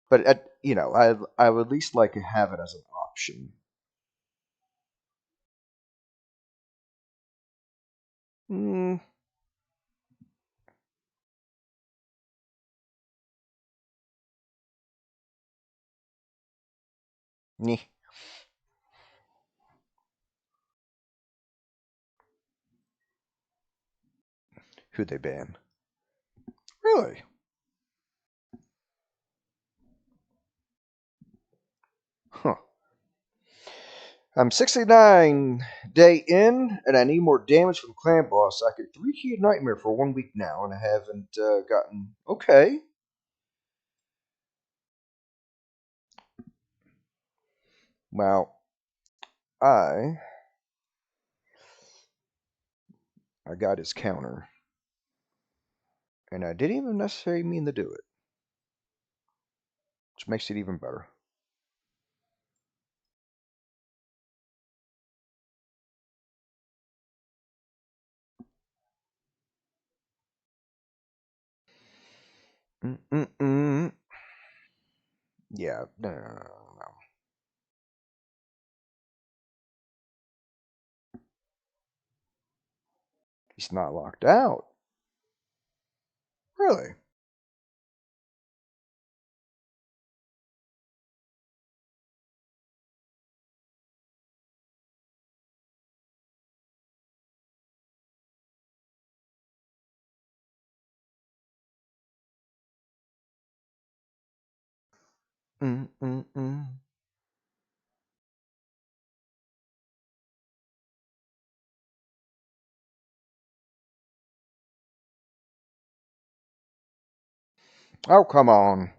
But I would at least like to have it as an option. Mm, Meh. Who they ban? Really? Huh. I'm 69 day in, and I need more damage from Clan Boss. I could 3-key a Nightmare for 1 week now, and I haven't gotten... Okay. Well, I got his counter, and I didn't even necessarily mean to do it, which makes it even better. Mm-mm-mm. Yeah, no. He's not locked out. Really? Mm-mm-mm. Oh, come on.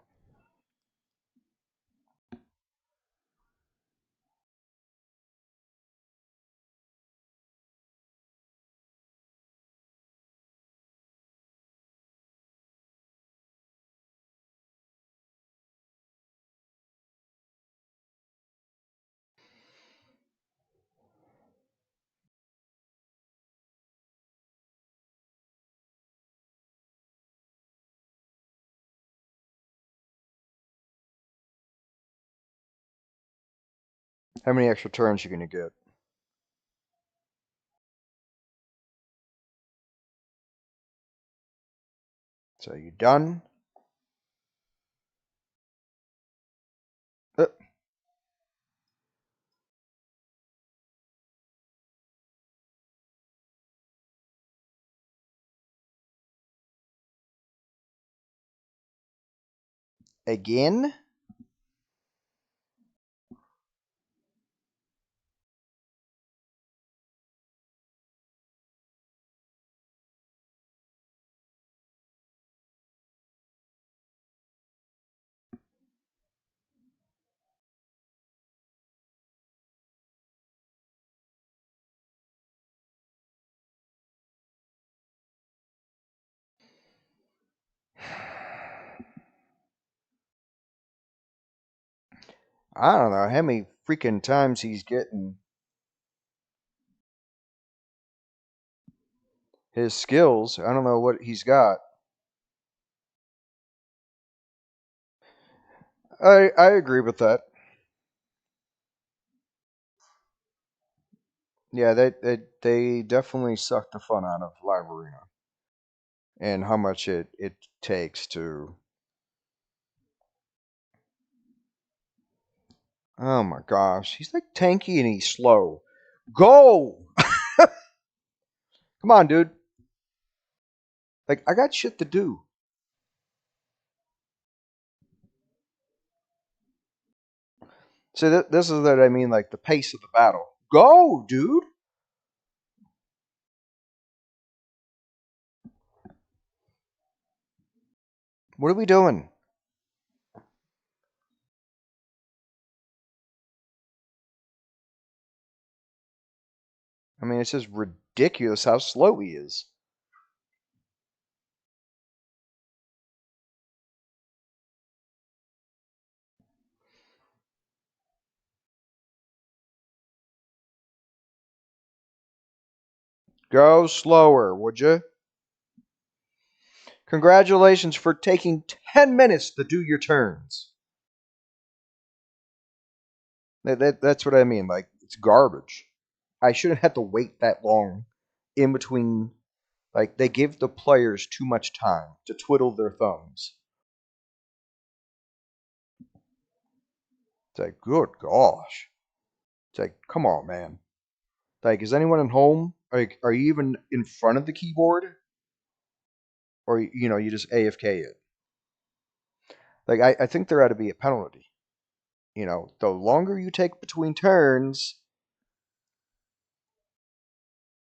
How many extra turns you gonna get? So you done? Uh, again? I don't know how many freaking times he's getting his skills. I don't know what he's got. I agree with that. Yeah, they definitely suck the fun out of Live Arena and how much it takes to. Oh my gosh, he's like tanky and he's slow. Go! Come on, dude. Like I got shit to do. So this is what I mean, like the pace of the battle. Go, dude. What are we doing? I mean, it's just ridiculous how slow he is. Go slower, would you? Congratulations for taking 10 minutes to do your turns. That's what I mean. Like, it's garbage. I shouldn't have to wait that long in between. Like, they give the players too much time to twiddle their thumbs. It's like, good gosh. It's like, come on, man. Like, is anyone at home? Like, are you even in front of the keyboard? Or, you just AFK it? Like, I think there ought to be a penalty. The longer you take between turns,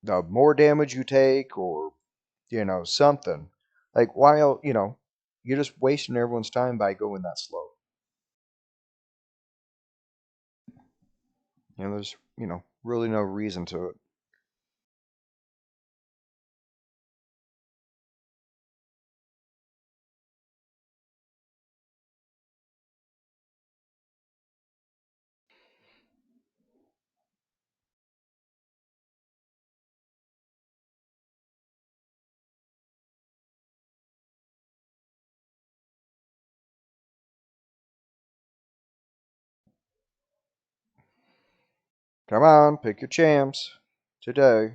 the more damage you take, or something. Like, while you're just wasting everyone's time by going that slow. There's really no reason to it. Come on, pick your champs today.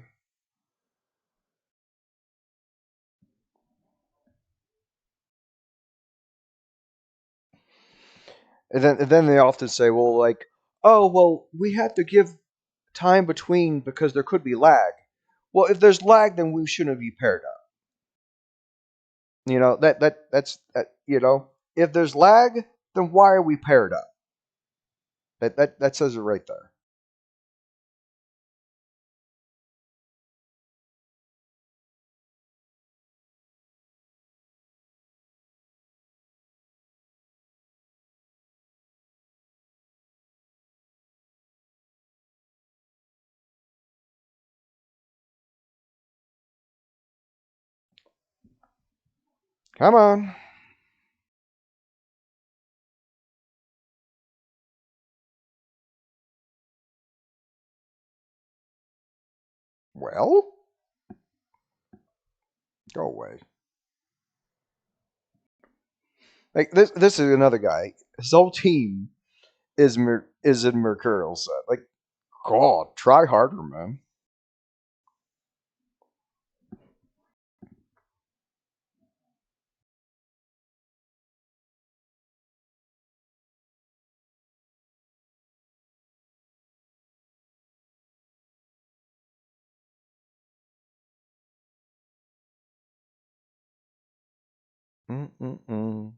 And then they often say, well, like, oh, well, we have to give time between because there could be lag. Well, if there's lag, then we shouldn't be paired up. If there's lag, then why are we paired up? That says it right there. Come on. Well, go away. Like, this is another guy. His whole team is in Mercurial set. Like, God, try harder, man. Mm-mm-mm.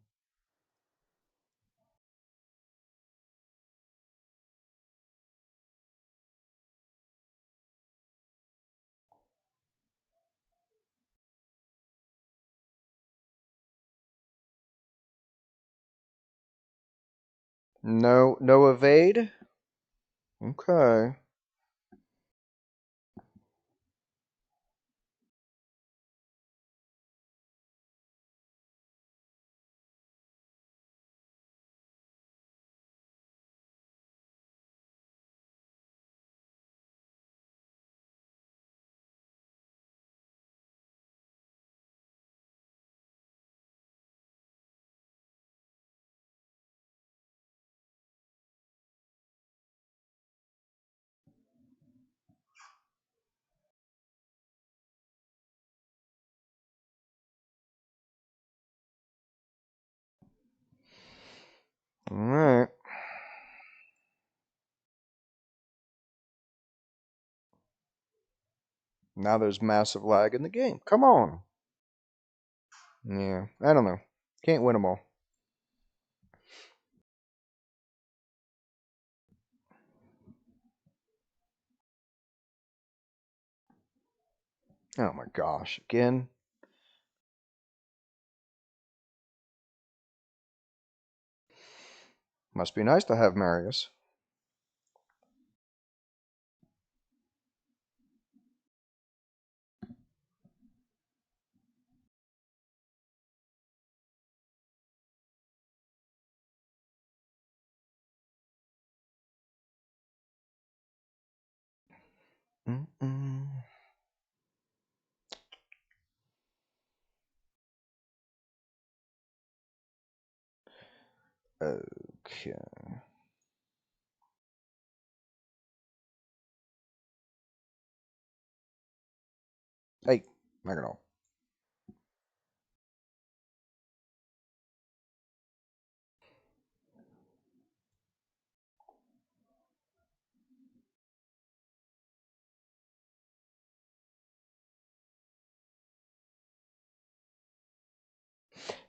No, no evade. Okay. All right. Now there's massive lag in the game. Come on. Yeah, I don't know. Can't win them all. Oh my gosh. Again. Must be nice to have Marius. Mm-mm. Okay. Hey, I don't know.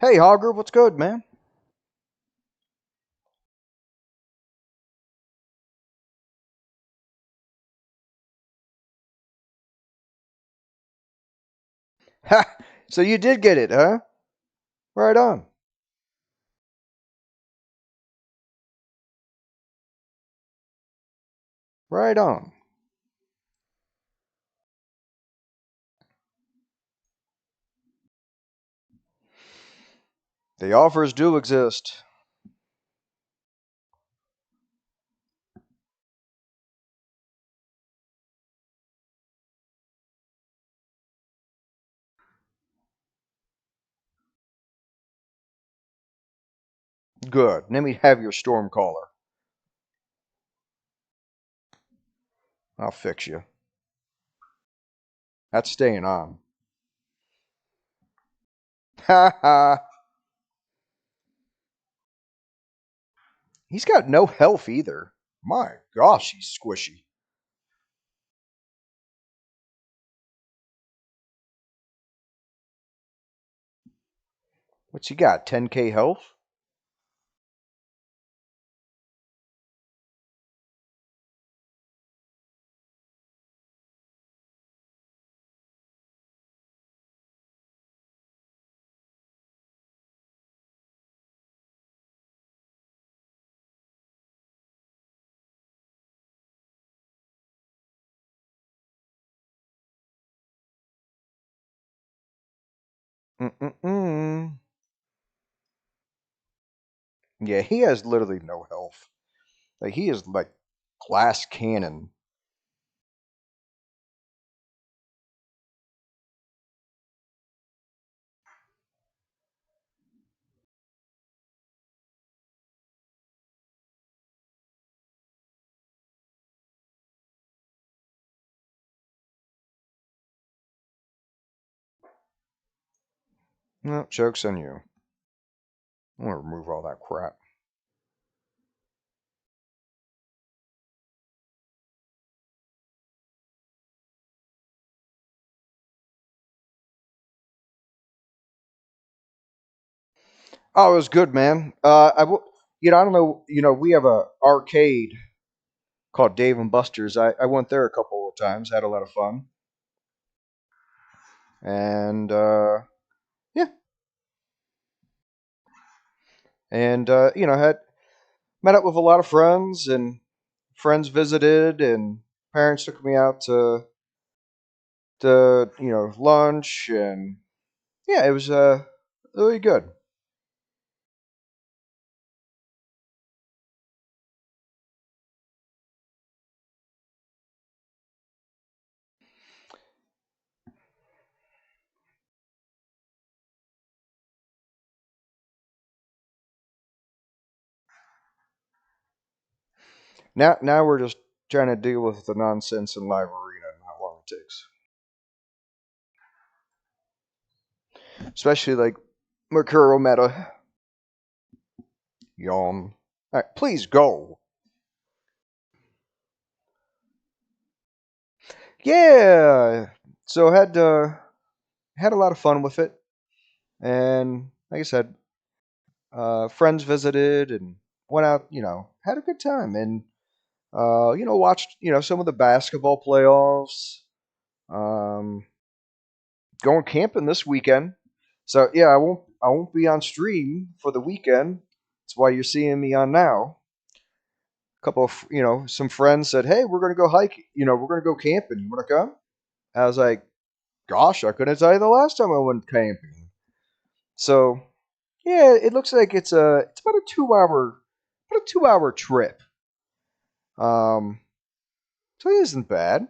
Hey, Hogger, what's good, man? Ha! So you did get it, huh? Right on. Right on. The offers do exist. Good. Let me have your storm caller. I'll fix you. That's staying on. Ha ha. He's got no health either. My gosh, he's squishy. What's he got? 10k health? Mm-mm-mm. Yeah, he has literally no health. Like he is like glass cannon. No, joke's on you. I'm gonna remove all that crap. Oh, it was good, man. I don't know. We have a arcade called Dave and Buster's. I went there a couple of times, had a lot of fun, and yeah, and had met up with a lot of friends, and friends visited, and parents took me out to lunch, and yeah, it was really good. Now we're just trying to deal with the nonsense in live arena and how long it takes, especially like Mercuro meta. Yawn. All right, please go. Yeah. So had a lot of fun with it, and like I said, friends visited and went out. Had a good time, and watched some of the basketball playoffs. Um, Going camping this weekend, so yeah, I won't be on stream for the weekend. That's why you're seeing me on now. A couple of some friends said, "Hey, we're gonna go hike. We're gonna go camping. You wanna come?" I was like, "Gosh, I couldn't tell you the last time I went camping." So yeah, it looks like it's about a 2 hour trip. Um, so it isn't bad.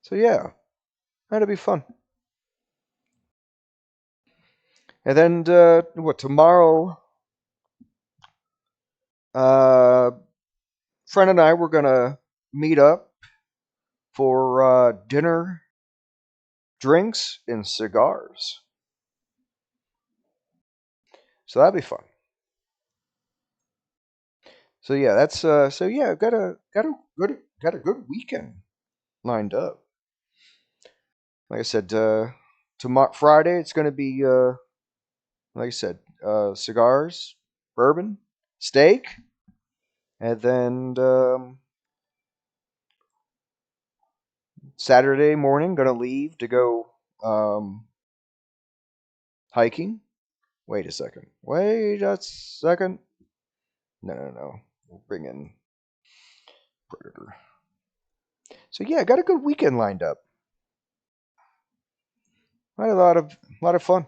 So yeah, that'll be fun. And then what tomorrow? Uh, Friend and I were gonna meet up for dinner, drinks, and cigars. So that'd be fun. So yeah, that's so yeah, got a good weekend lined up. Like I said, tomorrow Friday it's gonna be like I said, cigars, bourbon, steak, and then Saturday morning gonna leave to go. Hiking. Wait a second. Wait a second. No, no, no. We'll bring in Predator. So yeah, I got a good weekend lined up. I had a lot of fun.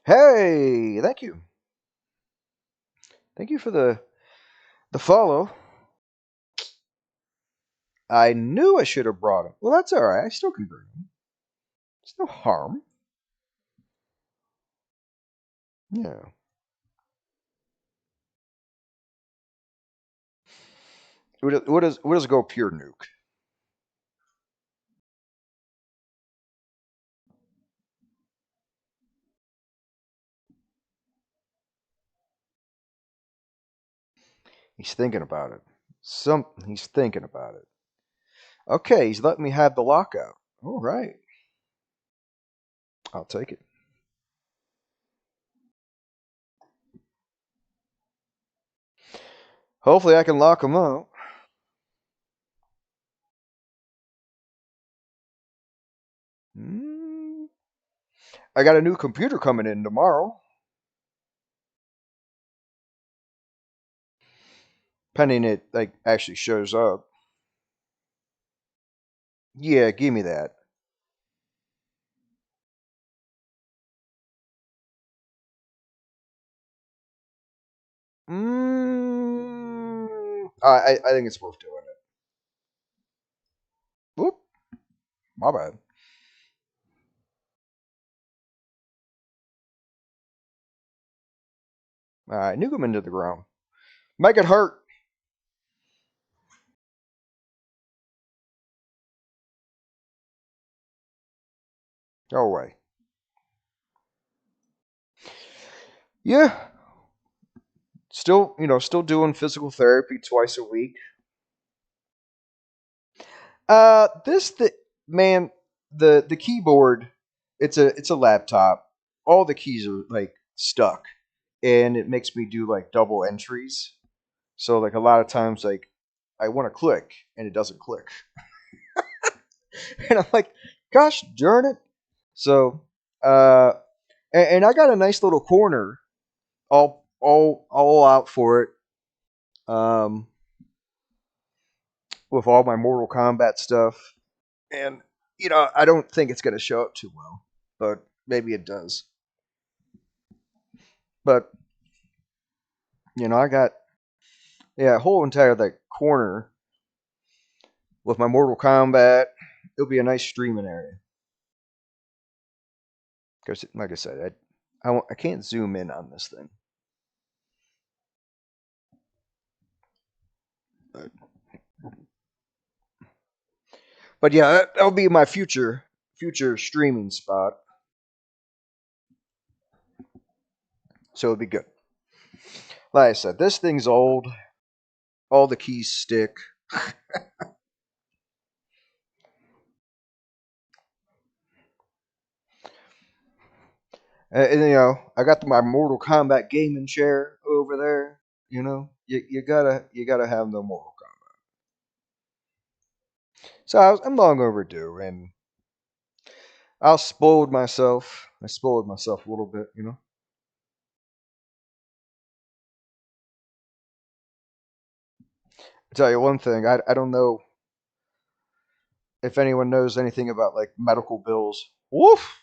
Hey, thank you for the follow. I knew I should have brought him. Well, that's all right. I still can bring him. It's no harm. Yeah. What does go pure nuke? He's thinking about it. He's thinking about it. Okay, he's letting me have the lockout. All right, I'll take it. Hopefully, I can lock him up. Hmm. I got a new computer coming in tomorrow. Pending it like actually shows up. Yeah, give me that. I think it's worth doing it. Whoop, my bad. All right, nuke him into the ground. Make it hurt. Go away. Yeah, still doing physical therapy twice a week. This man, the keyboard, it's a laptop. All the keys are like stuck, and it makes me do like double entries. So like a lot of times, like I want to click and it doesn't click, and I'm like, gosh darn it. So, uh, and I got a nice little corner all out for it. Um, with all my Mortal Kombat stuff. And I don't think it's going to show up too well, but maybe it does. But I got a whole entire like corner with my Mortal Kombat. It'll be a nice streaming area because, like I said, I can't zoom in on this thing. But, but yeah, that'll be my future streaming spot. So it'll be good. Like I said, this thing's old. All the keys stick. And I got my Mortal Kombat gaming chair over there. You gotta have the Mortal Kombat. So I'm long overdue, and I spoiled myself a little bit. I tell you one thing, I don't know if anyone knows anything about like medical bills. Woof!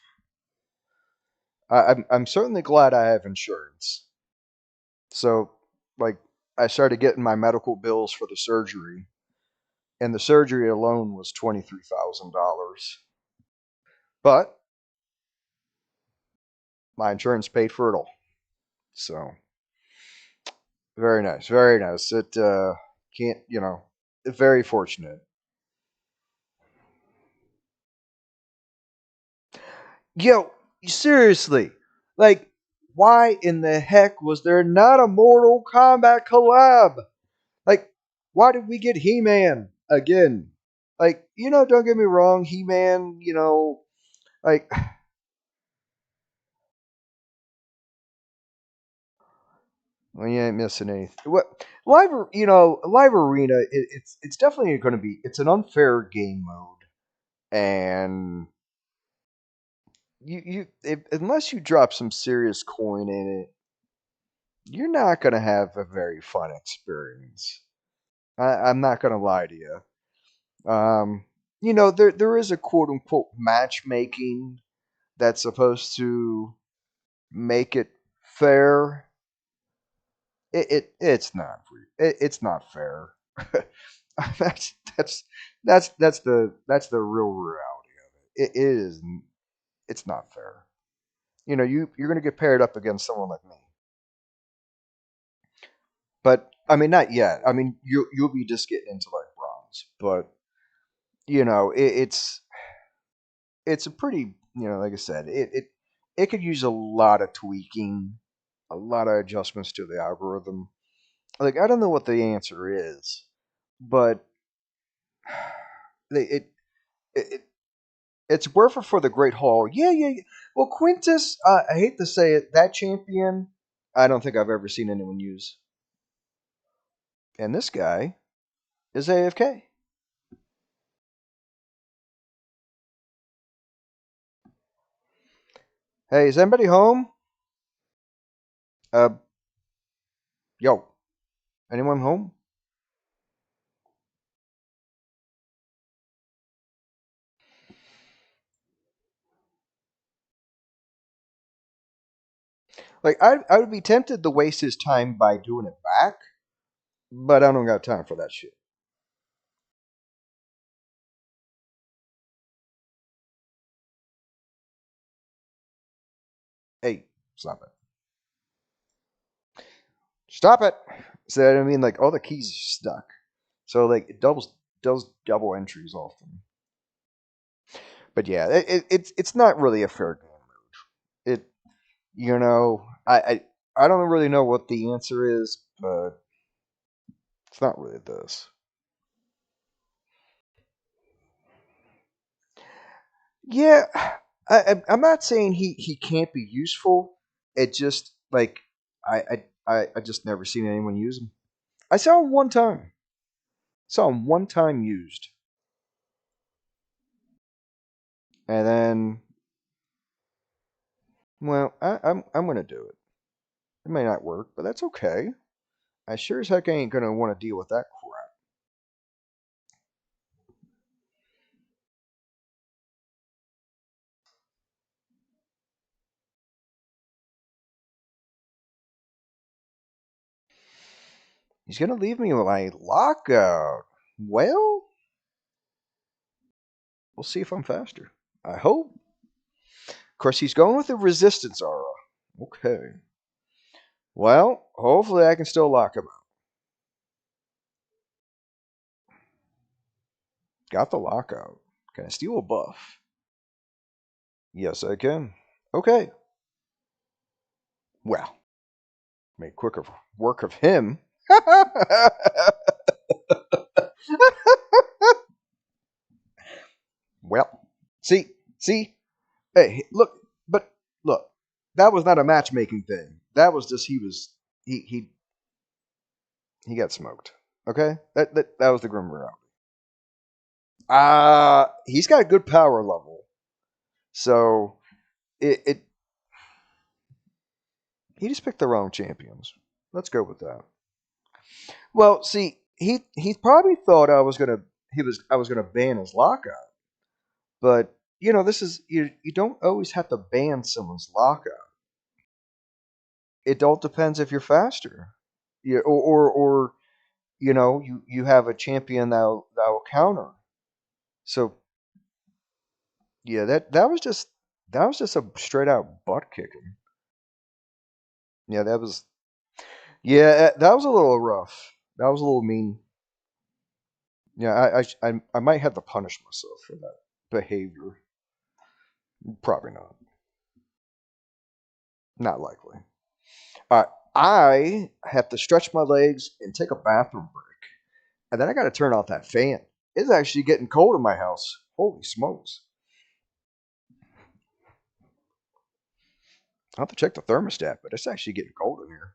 I'm certainly glad I have insurance. So like I started getting my medical bills for the surgery, and the surgery alone was $23,000. But my insurance paid for it all. So very nice, very nice. It can't, very fortunate. Yo, seriously, like, why in the heck was there not a Mortal Kombat collab? Like, why did we get He Man again? Like, don't get me wrong, He Man, like, Well, you ain't missing anything. What live arena? It's definitely going to be. It's an unfair game mode, and unless you drop some serious coin in it, you're not going to have a very fun experience. I'm not going to lie to you. There is a quote unquote matchmaking that's supposed to make it fair. It's not. It's not fair. that's that's that's the real reality of it. It is. It's not fair. You're going to get paired up against someone like me. But I mean, not yet. I mean, you'll be just getting into like bronze, but it's a pretty, like I said, it could use a lot of tweaking, a lot of adjustments to the algorithm. Like I don't know what the answer is, but it, it it's worth it for the Great Hall. Yeah, yeah, yeah. Well, Quintus, I hate to say it, that champion, I don't think I've ever seen anyone use. And this guy is AFK. Hey, is anybody home? Uh, yo, anyone home? Like, I would be tempted to waste his time by doing it back, but I don't got time for that shit. Hey, stop it. Stop it. So I mean, like, all the keys are stuck. So, like, it does double entries often. But yeah, it's not really a fair game. It I don't really know what the answer is, but it's not really this. Yeah, I'm not saying he can't be useful. It just like I just never seen anyone use him. I saw him one time. Saw him one time used, and then well, I'm gonna do it. It may not work, but that's okay. I sure as heck ain't gonna want to deal with that crap. He's gonna leave me with my lockout. Well, we'll see if I'm faster. I hope. Of course, he's going with the resistance aura. Okay. Well, hopefully I can still lock him out. Got the lockout. Can I steal a buff? Yes, I can. Okay. Well, make quicker work of him. Well, see. Hey, look, but look, that was not a matchmaking thing. That was just he he he got smoked. Okay, that was the grim reality. He's got a good power level, so it he just picked the wrong champions. Let's go with that. Well, see, he probably thought I was gonna ban his lockout, but this is you don't always have to ban someone's lockout. It all depends if you're faster, or you have a champion that'll counter. So yeah, that was just a straight out butt kicking. Yeah, that was a little rough. That was a little mean. Yeah, I might have to punish myself for that behavior. Probably not. Not likely. All right, I have to stretch my legs and take a bathroom break, and then I got to turn off that fan. It's actually getting cold in my house. Holy smokes! I will have to check the thermostat, but it's actually getting cold in here.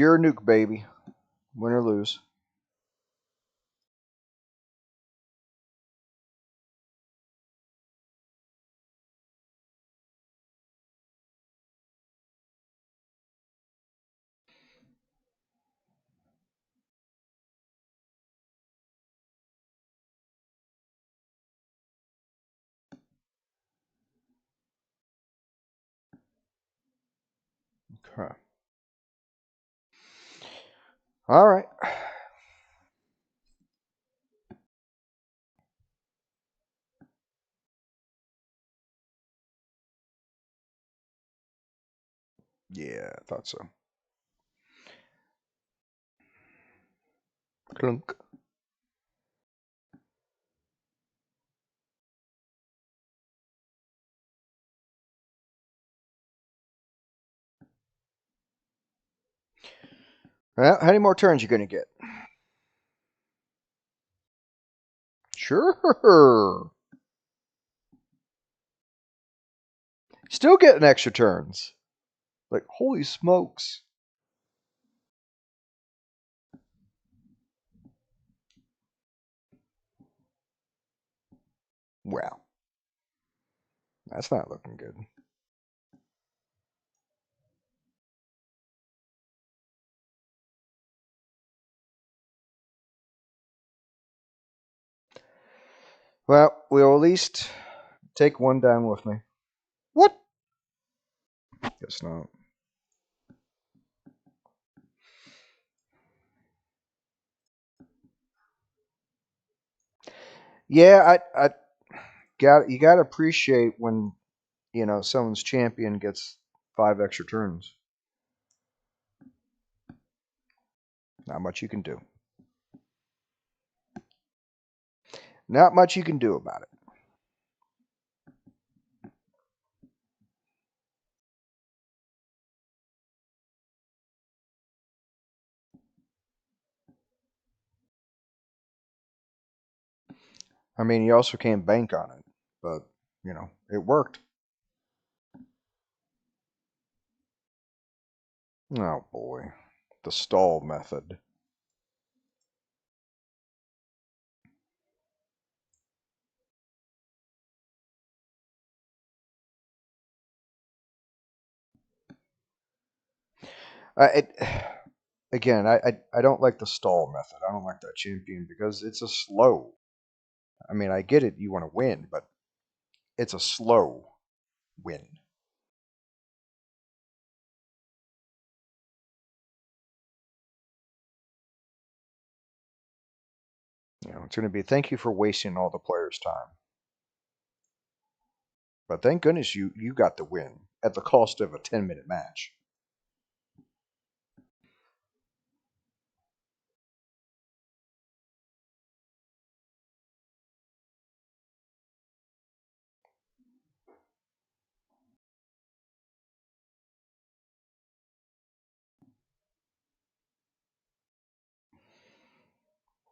pure nuke, baby. Win or lose. Okay. All right. Yeah, I thought so. Clunk. Well, how many more turns you gonna get? Sure. Still getting extra turns. Like, holy smokes. Well, that's not looking good. Well, we'll at least take one down with me. What? Guess not. Yeah, I got you got to appreciate when someone's champion gets 5 extra turns. Not much you can do. Not much you can do about it. I mean, you also can't bank on it, but it worked. Oh boy, the stall method. It again, I don't like the stall method. I don't like that champion because it's a slow. I mean, I get it. You want to win, but it's a slow win. It's going to be thank you for wasting all the players' time. But thank goodness you got the win at the cost of a 10-minute match.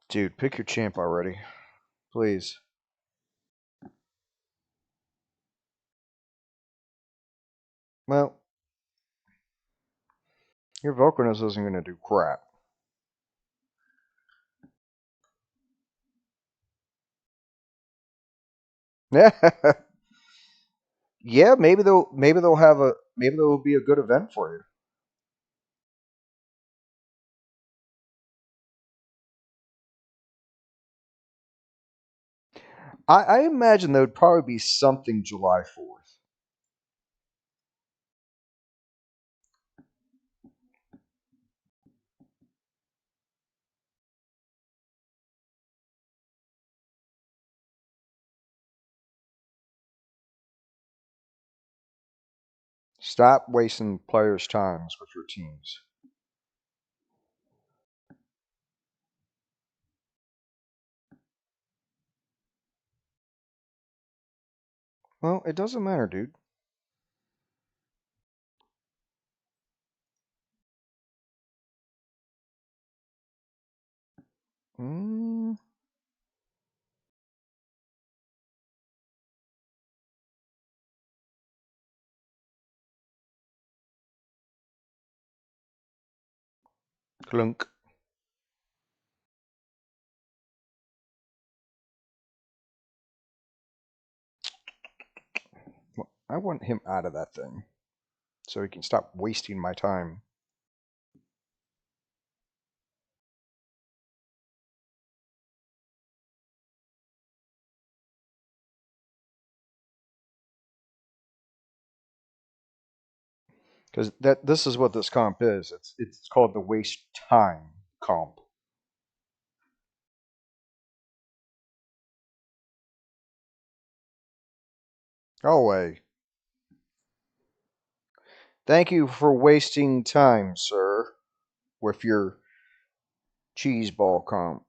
Dude, pick your champ already, please. Well, your Vulcanus isn't going to do crap. Yeah, maybe there'll be a good event for you. I imagine there would probably be something July 4th. Stop wasting players' times with your teams. Well, it doesn't matter, dude. Mm, Clunk. Well, I want him out of that thing so he can stop wasting my time. Because this is what this comp is. It's called the waste time comp. Go away. Thank you for wasting time, sir, with your cheese ball comp.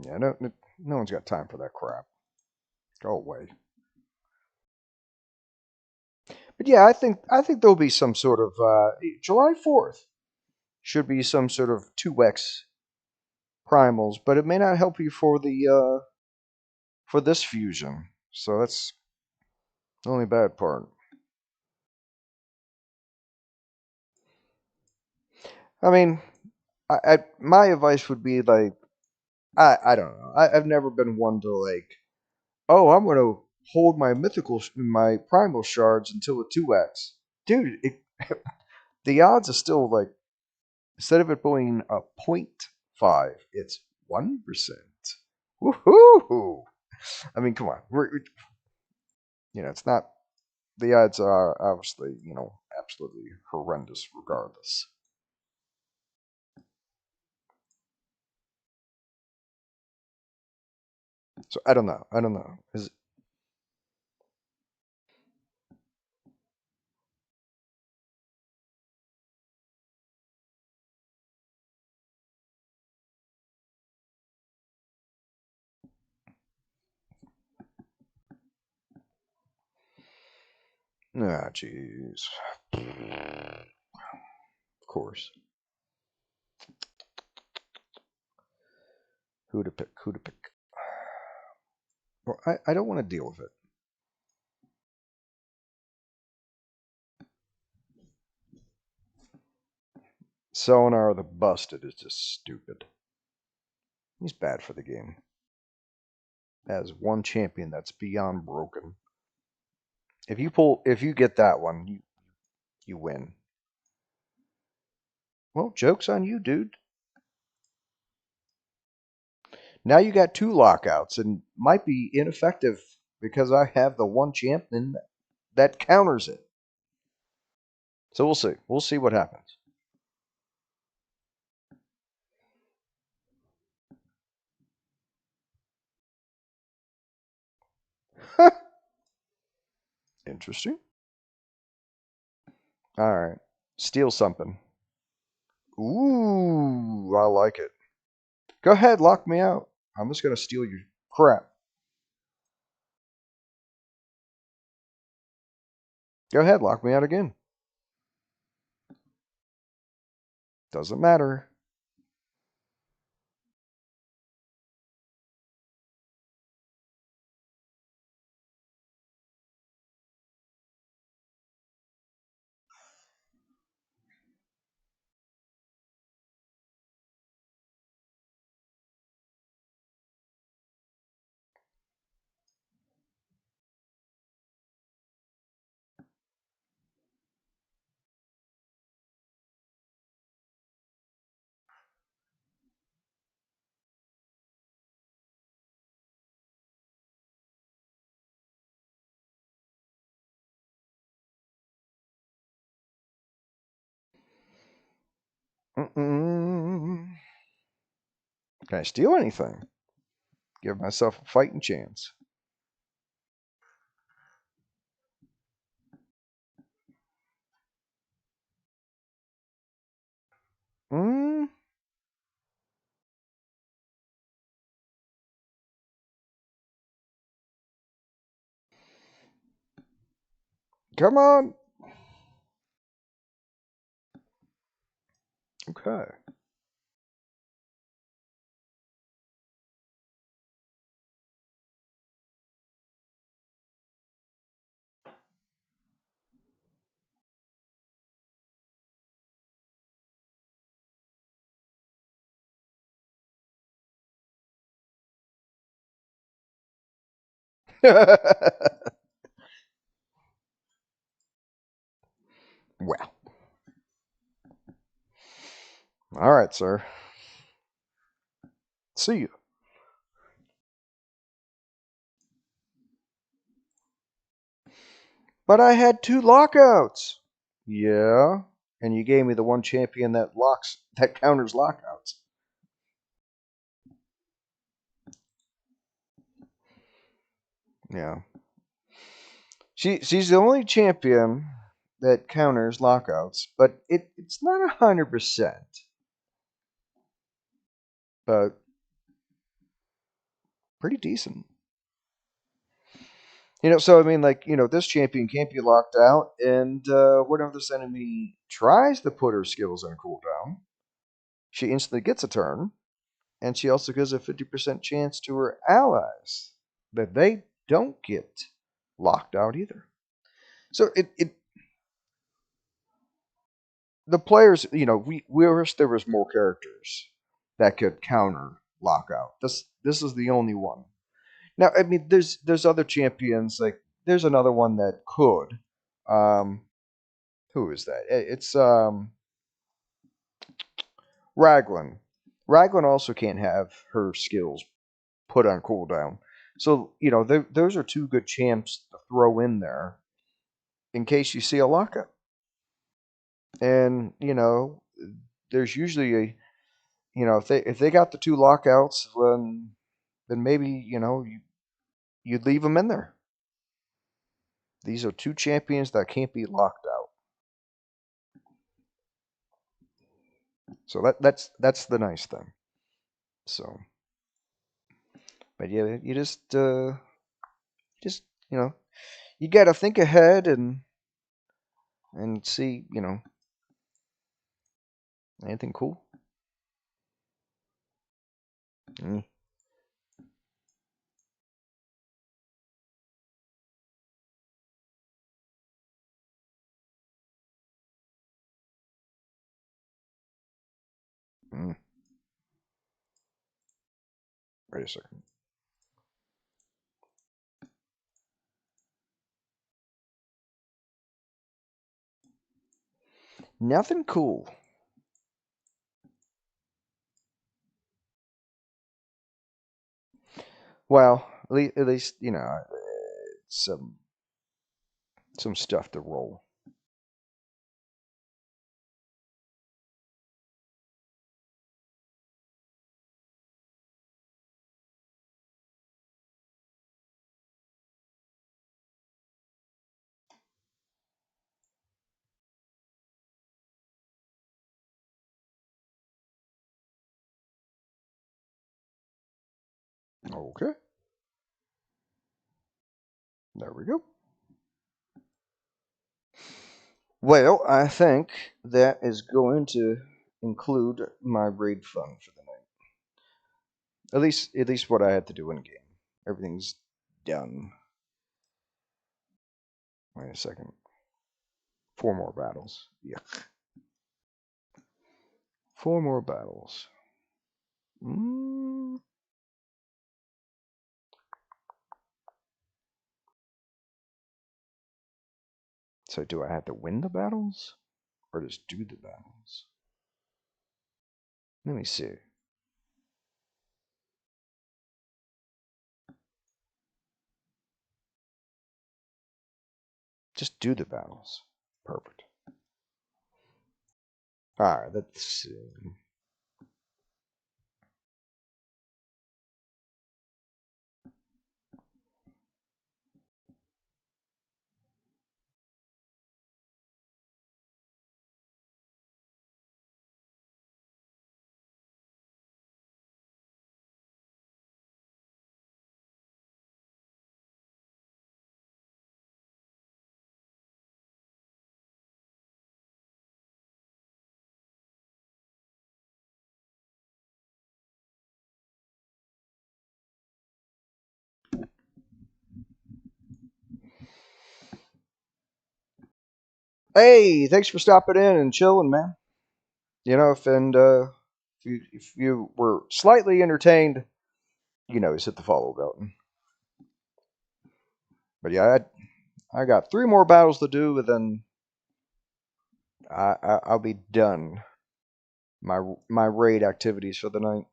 Yeah, no one's got time for that crap. Go away. But yeah, I think there'll be some sort of July 4th should be some sort of 2x primals, but it may not help you for this fusion. So that's the only bad part. I mean, my advice would be like I don't know. I've never been one to like, oh, I'm gonna hold my primal shards until a 2x. Dude, the odds are still like, instead of it being a 0.5, it's 1%. Woohoo! I mean, come on. It's not, the odds are obviously, absolutely horrendous regardless. So I don't know. I don't know. Ah, jeez. Of course. Who to pick? Who to pick? Well, I don't want to deal with it. Selenar the Busted is just stupid. He's bad for the game. As one champion that's beyond broken. If you get that one, you win. Well, joke's on you, dude. Now you got two lockouts and might be ineffective because I have the one champion that counters it. So we'll see. We'll see what happens. Interesting. All right. Steal something. Ooh, I like it. Go ahead, lock me out. I'm just going to steal your crap. Go ahead, lock me out again. Doesn't matter. Mm-mm. Can I steal anything? Give myself a fighting chance. Mm, come on. Okay. Well, all right, sir. See you. But I had two lockouts. Yeah, and you gave me the one champion that counters lockouts. Yeah, she's the only champion that counters lockouts, but it's not 100%, but pretty decent. So I mean, like, this champion can't be locked out, and whenever this enemy tries to put her skills on cooldown, she instantly gets a turn, and she also gives a 50% chance to her allies that they don't get locked out either. So the players, we wish there was more characters that could counter lockout. This is the only one. Now, I mean, there's other champions, like there's another one that could. Um, who is that? It's Raglan. Raglan also can't have her skills put on cooldown. So, those are two good champs to throw in there in case you see a lockup. And, there's usually if they got the two lockouts, then maybe, you'd leave them in there. These are two champions that can't be locked out. So that's the nice thing. So, but yeah, just you got to think ahead and see, anything cool. Mm, mm. Wait a second. Nothing cool. Well, at least some stuff to roll. Okay, there we go. Well, I think that is going to include my raid fun for the night. At least what I had to do in game. Everything's done. Wait a second. Four more battles. Yeah, four more battles. Mm. So do I have to win the battles or just do the battles? Let me see. Just do the battles. Perfect. All right, let's see. Hey, thanks for stopping in and chilling, man. If you were slightly entertained, just hit the follow button. But yeah, I got 3 more battles to do, and then I'll be done my raid activities for the night.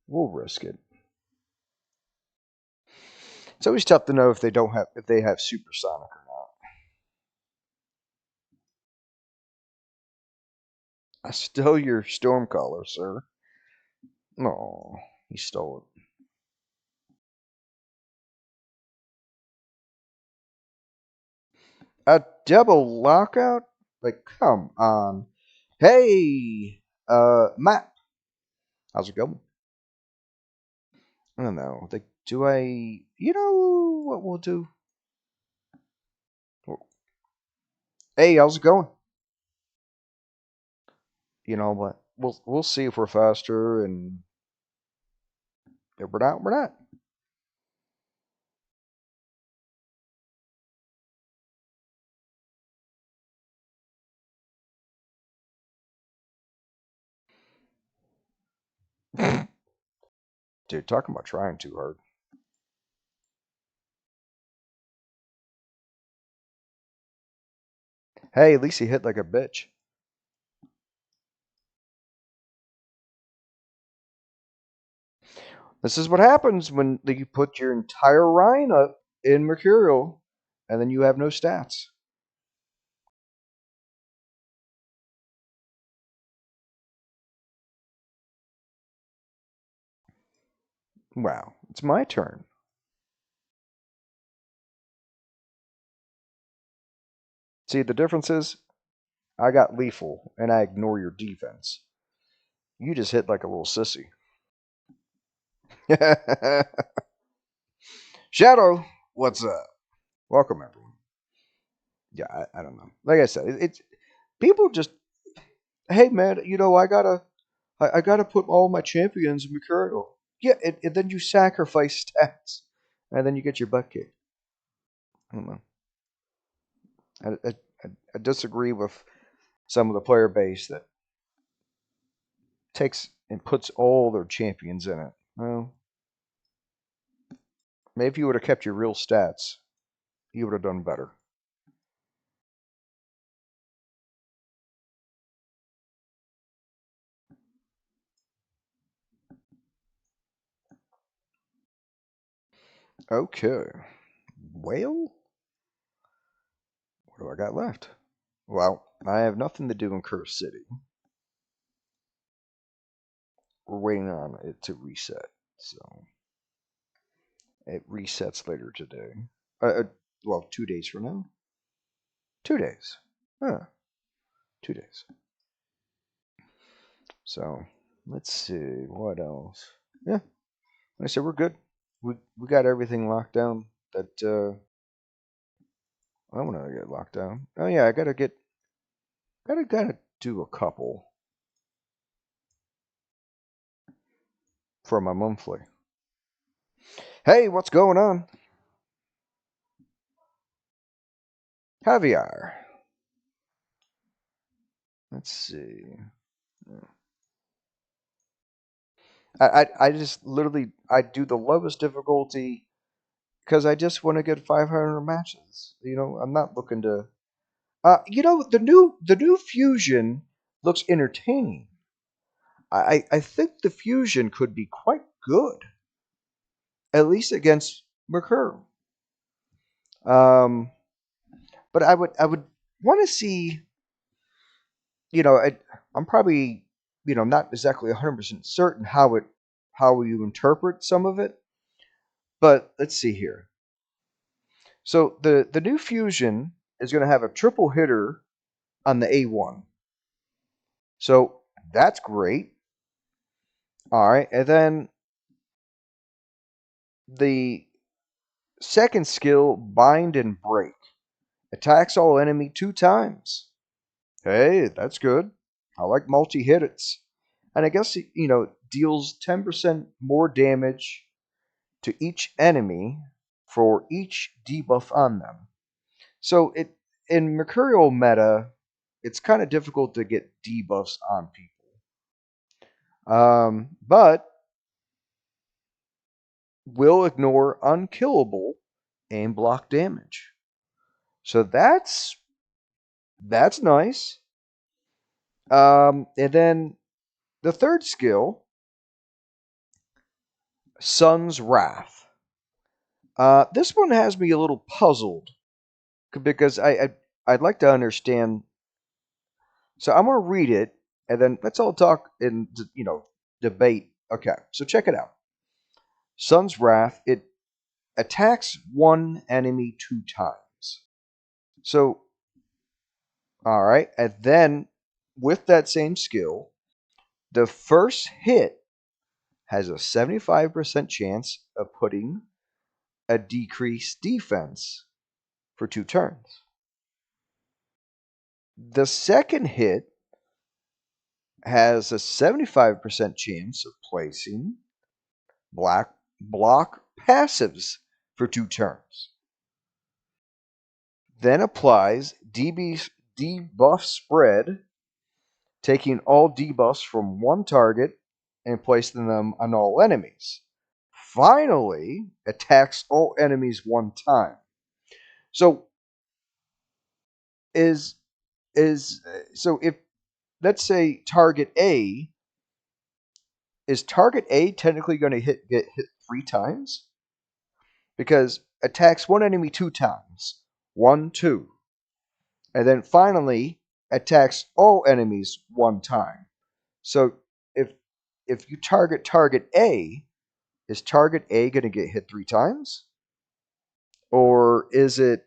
We'll risk it. It's always tough to know if they have supersonic or not. I stole your storm color, sir. No, he stole it. A double lockout? Like, come on. Hey, Matt, how's it going? I don't know. Like, do I? You know what we'll do? Hey, how's it going? You know what? We'll see if we're faster, and if we're not, we're not. Dude, talking about trying too hard. Hey, at least he hit like a bitch. This is what happens when you put your entire Rhine up in Mercurial, and then you have no stats. Wow, it's my turn. See, the difference is I got lethal, and I ignore your defense. You just hit like a little sissy. Shadow, what's up? Welcome, everyone. Yeah, I don't know. Like I said, it's people just, hey man, I gotta put all my champions in Mercurial. Yeah, and then you sacrifice stats, and then you get your butt kicked. I don't know. I, I, I disagree with some of the player base that takes and puts all their champions in it. Well, maybe if you would have kept your real stats, you would have done better. Okay. Well, what do I got left? Well, I have nothing to do in Curse City. We're waiting on it to reset. So it resets later today. Well, 2 days from now. 2 days. Huh. 2 days. So let's see what else. Yeah, like I said, we're good. We got everything locked down. That I want to get locked down. Oh yeah, I gotta do a couple for my monthly. Hey, what's going on? Javier. Let's see. I just literally I do the lowest difficulty because I just want to get 500 matches. I'm not looking to. The new fusion looks entertaining. I think the fusion could be quite good, at least against Mercur. Um, but I would want to see. I'm probably not exactly 100% certain how you interpret some of it. But let's see here. So the new fusion is going to have a triple hitter on the A1. So that's great. All right, and then the second skill, bind and break, attacks all enemy 2 times. Hey, that's good. I like multi hits, and I guess deals 10% more damage to each enemy for each debuff on them. So it in Mercurial meta, it's kind of difficult to get debuffs on people. But will ignore unkillable and block damage. So that's nice. And then the third skill, Sun's Wrath. This one has me a little puzzled because I'd like to understand. So I'm gonna read it, and then let's all talk and debate. Okay, so check it out. Sun's Wrath. It attacks one enemy 2 times. So all right, and then with that same skill, the first hit has a 75% chance of putting a decreased defense for 2 turns. The second hit has a 75% chance of placing black block passives for 2 turns. Then applies debuff spread, taking all debuffs from one target and placing them on all enemies. Finally, attacks all enemies 1 time. So is so if let's say target A is target A technically going to get hit 3 times because attacks one enemy 2 times, 1, 2, and then finally attacks all enemies 1 time. So if if you target A, is target A going to get hit 3 times, or is it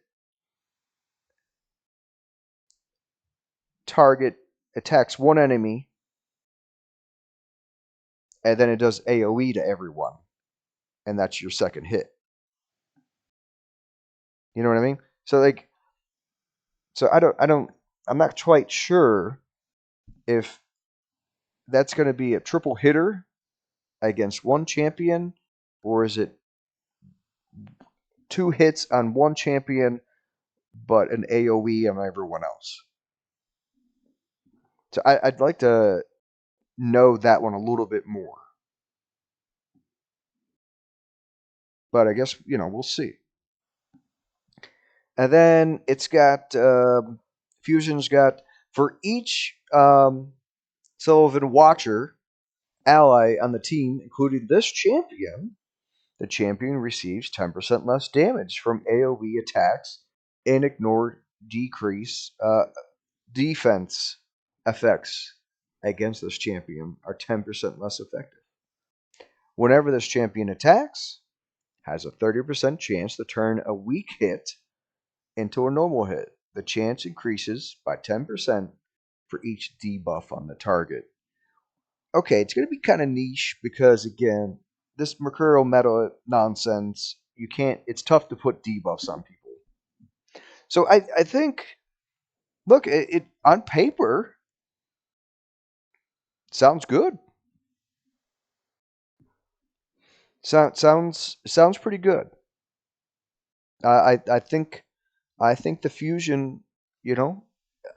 target attacks one enemy and then it does AOE to everyone, and that's your second hit? You know what I mean? So like, so I'm not quite sure if that's going to be a triple hitter against one champion, or is it 2 hits on one champion but an AOE on everyone else? So I'd like to know that one a little bit more, but I guess we'll see. And then it's got Fusion's got for each Sullivan Watcher ally on the team, including this champion. The champion receives 10% less damage from AoE attacks and ignore decrease defense effects against this champion are 10% less effective. Whenever this champion attacks, has a 30% chance to turn a weak hit into a normal hit. The chance increases by 10% for each debuff on the target. Okay, it's going to be kind of niche because again, this Mercurial meta nonsense, you can't. It's tough to put debuffs on people. So I think, look, it on paper sounds good. Sounds pretty good. I think the fusion, you know,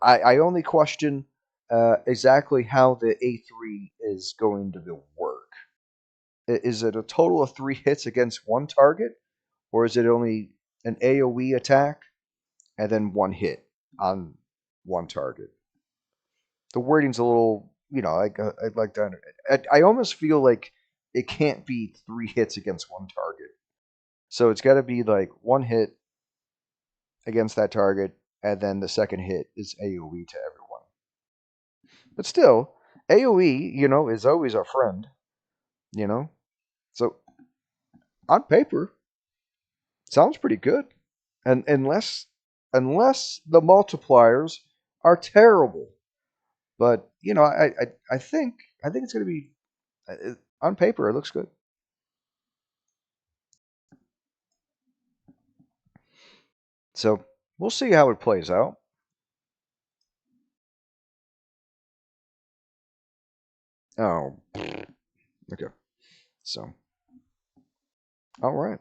I only question exactly how the A3 is going to work. Is it a total of 3 hits against one target, or is it only an AOE attack and then 1 hit on one target? The wording's a little, I'd like to. I almost feel like it can't be 3 hits against one target, so it's got to be like 1 hit against that target, and then the second hit is AOE to everyone. But still, AOE, is always our friend. You know, so on paper, sounds pretty good, and unless the multipliers are terrible. But I think it's going to be on paper. It looks good. So we'll see how it plays out. Oh, okay. So, all right.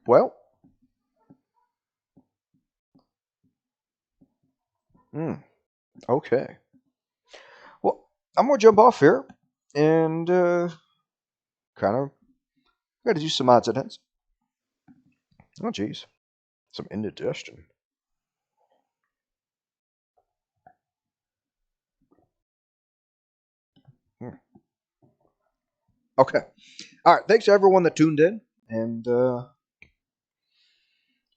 Well, mm, Okay. Well, I'm gonna jump off here and kind of got to do some odds and ends. Oh, geez, some indigestion. Hmm. Okay. All right. Thanks to everyone that tuned in, and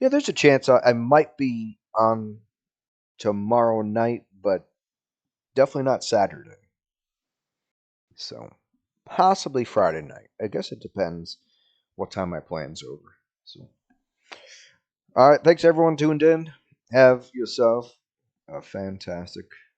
yeah, there's a chance I might be on tomorrow night, but definitely not Saturday. So possibly Friday night. I guess it depends what time my plan's over. So, all right. Thanks everyone tuned in. Have yourself a fantastic